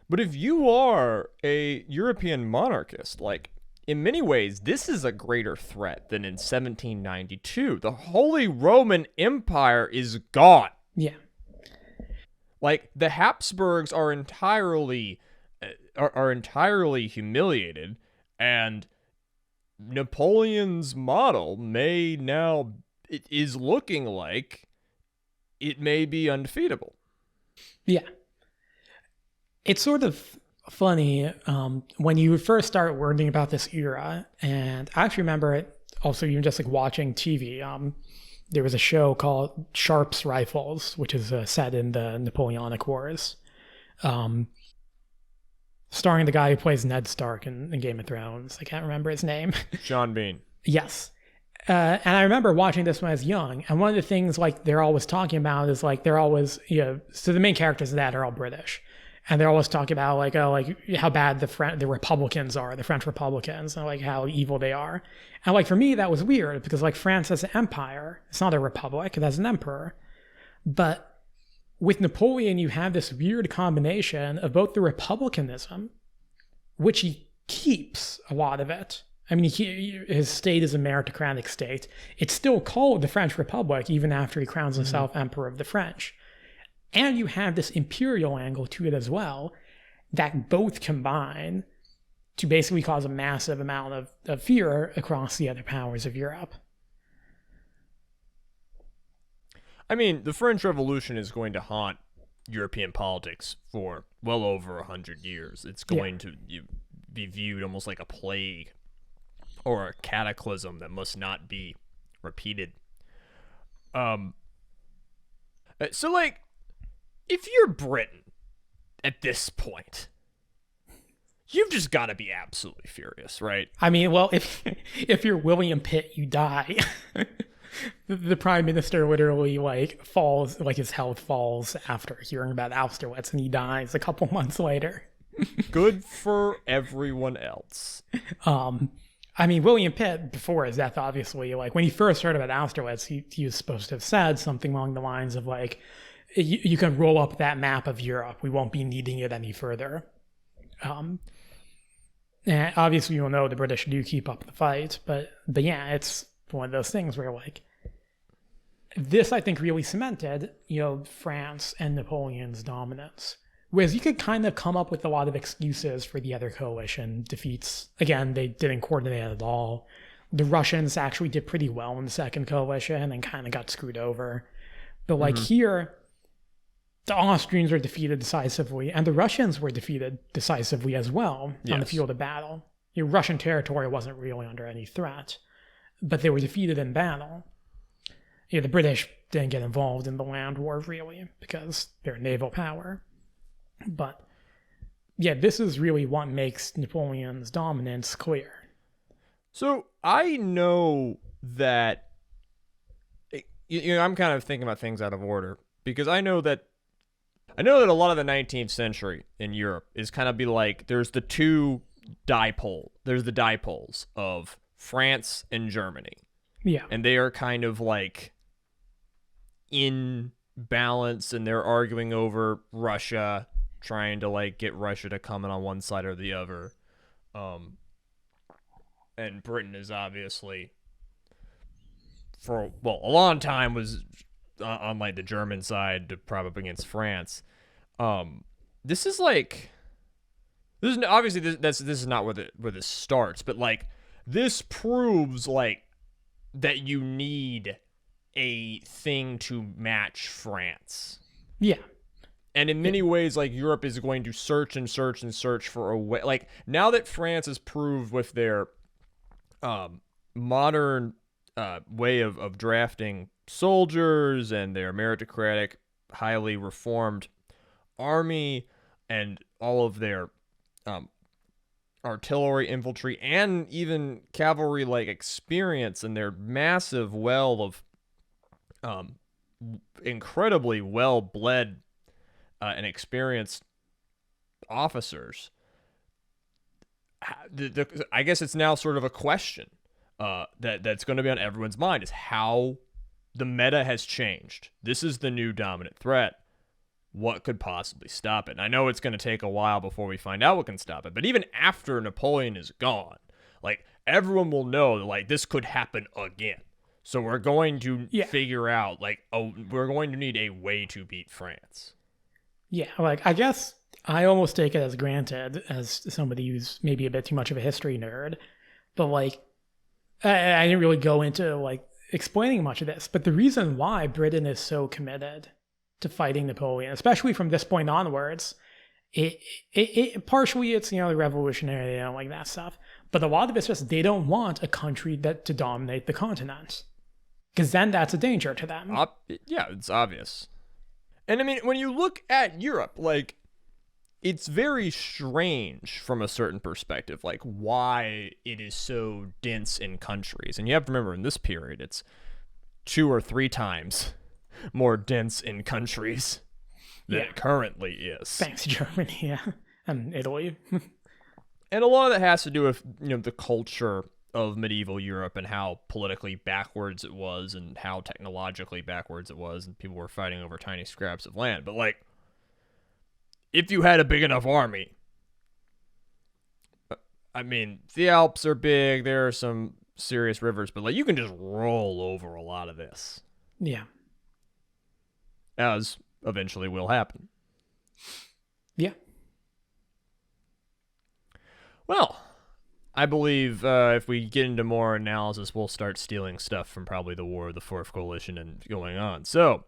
But if you are a European monarchist, in many ways, this is a greater threat than in 1792. The Holy Roman Empire is gone. Yeah. The Habsburgs are entirely humiliated, and Napoleon's model is looking like it may be undefeatable. Yeah. It's sort of funny when you first start learning about this era, and I actually remember it also even just watching TV. There was a show called Sharp's Rifles, which is set in the Napoleonic Wars, starring the guy who plays Ned Stark in Game of Thrones. I can't remember his name. Sean Bean. Yes. And I remember watching this when I was young, and one of the things they're always talking about is they're always, so the main characters of that are all British. And they're always talking about how bad the Republicans are, the French Republicans, and how evil they are. And for me, that was weird because France has an empire. It's not a republic. It has an emperor. But with Napoleon, you have this weird combination of both the republicanism, which he keeps a lot of it. I mean, his state is a meritocratic state. It's still called the French Republic even after he crowns himself Emperor of the French. And you have this imperial angle to it as well, that both combine to basically cause a massive amount of fear across the other powers of Europe. I mean, the French Revolution is going to haunt European politics for well over 100 years. It's going to be viewed almost like a plague or a cataclysm that must not be repeated. So, like, if you're Britain at this point, you've just got to be absolutely furious, right? I mean, well, if you're William Pitt, you die. The prime minister literally like falls, like his health falls after hearing about Austerlitz, and he dies a couple months later. Good for everyone else. I mean, William Pitt, before his death, obviously, like when he first heard about Austerlitz, he was supposed to have said something along the lines of like, you can roll up that map of Europe. We won't be needing it any further. And obviously, you'll know the British do keep up the fight, but yeah, it's one of those things where like this, I think, really cemented, France and Napoleon's dominance. Whereas you could kind of come up with a lot of excuses for the other coalition defeats. Again, they didn't coordinate at all. The Russians actually did pretty well in the second coalition and kind of got screwed over. But like here, the Austrians were defeated decisively, and the Russians were defeated decisively as well on the field of battle. Russian territory wasn't really under any threat, but they were defeated in battle. The British didn't get involved in the land war really because they're a naval power. But yeah, this is really what makes Napoleon's dominance clear. So I know that I'm kind of thinking about things out of order because I know that a lot of the 19th century in Europe is kind of be like there's the dipoles of France and Germany. Yeah. And they are kind of like in balance, and they're arguing over Russia, trying to like get Russia to come in on one side or the other. And Britain is obviously for a long time was on like the German side to prop up against France. This is not where this starts, but like this proves like that you need a thing to match France. Yeah. And in many ways, like Europe is going to search and search and search for a way. Like now that France has proved with their modern way of drafting soldiers and their meritocratic, highly reformed army and all of their artillery, infantry, and even cavalry like experience and their massive well of incredibly well-bled and experienced officers. I guess it's now sort of a question that's going to be on everyone's mind is how the meta has changed. This is the new dominant threat. What could possibly stop it? And I know it's going to take a while before we find out what can stop it, but even after Napoleon is gone, like everyone will know that like this could happen again. So we're going to figure out like we're going to need a way to beat France. Yeah, like I guess I almost take it as granted as somebody who's maybe a bit too much of a history nerd, but like I didn't really go into like explaining much of this. But the reason why Britain is so committed to fighting Napoleon, especially from this point onwards, it partially it's the revolutionary, they don't like that stuff, but a lot of it's just they don't want a country to dominate the continent, because then that's a danger to them. Yeah, it's obvious. And I mean, when you look at Europe, like it's very strange from a certain perspective, like why it is so dense in countries. And you have to remember in this period, it's 2 or 3 times more dense in countries than it currently is. Thanks to Germany, yeah, and Italy. And a lot of that has to do with the culture of medieval Europe and how politically backwards it was and how technologically backwards it was, and people were fighting over tiny scraps of land. But like, if you had a big enough army, I mean, the Alps are big, there are some serious rivers, but like you can just roll over a lot of this. Yeah. As eventually will happen. Yeah. Well, I believe if we get into more analysis, we'll start stealing stuff from probably the War of the Fourth Coalition and going on. So,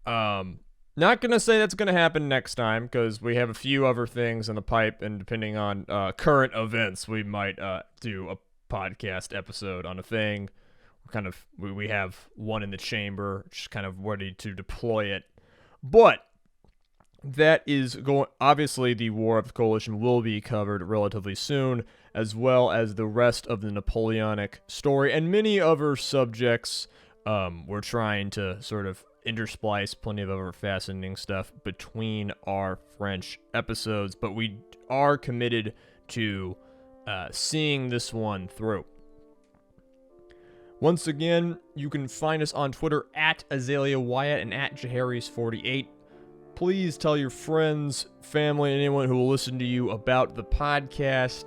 Not gonna say that's gonna happen next time, because we have a few other things in the pipe, and depending on current events, we might do a podcast episode on a thing. We have one in the chamber, just kind of ready to deploy it. But that is going. Obviously, the War of the Coalition will be covered relatively soon, as well as the rest of the Napoleonic story and many other subjects. We're trying to sort of intersplice plenty of other fascinating stuff between our French episodes, but we are committed to seeing this one through. Once again, you can find us on Twitter at Azalea Wyatt and at Jaharis48. Please tell your friends, family, and anyone who will listen to you about the podcast.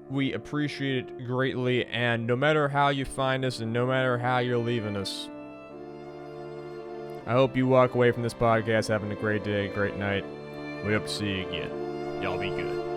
We appreciate it greatly, and no matter how you find us and no matter how you're leaving us, I hope you walk away from this podcast having a great day, great night. We hope to see you again. Y'all be good.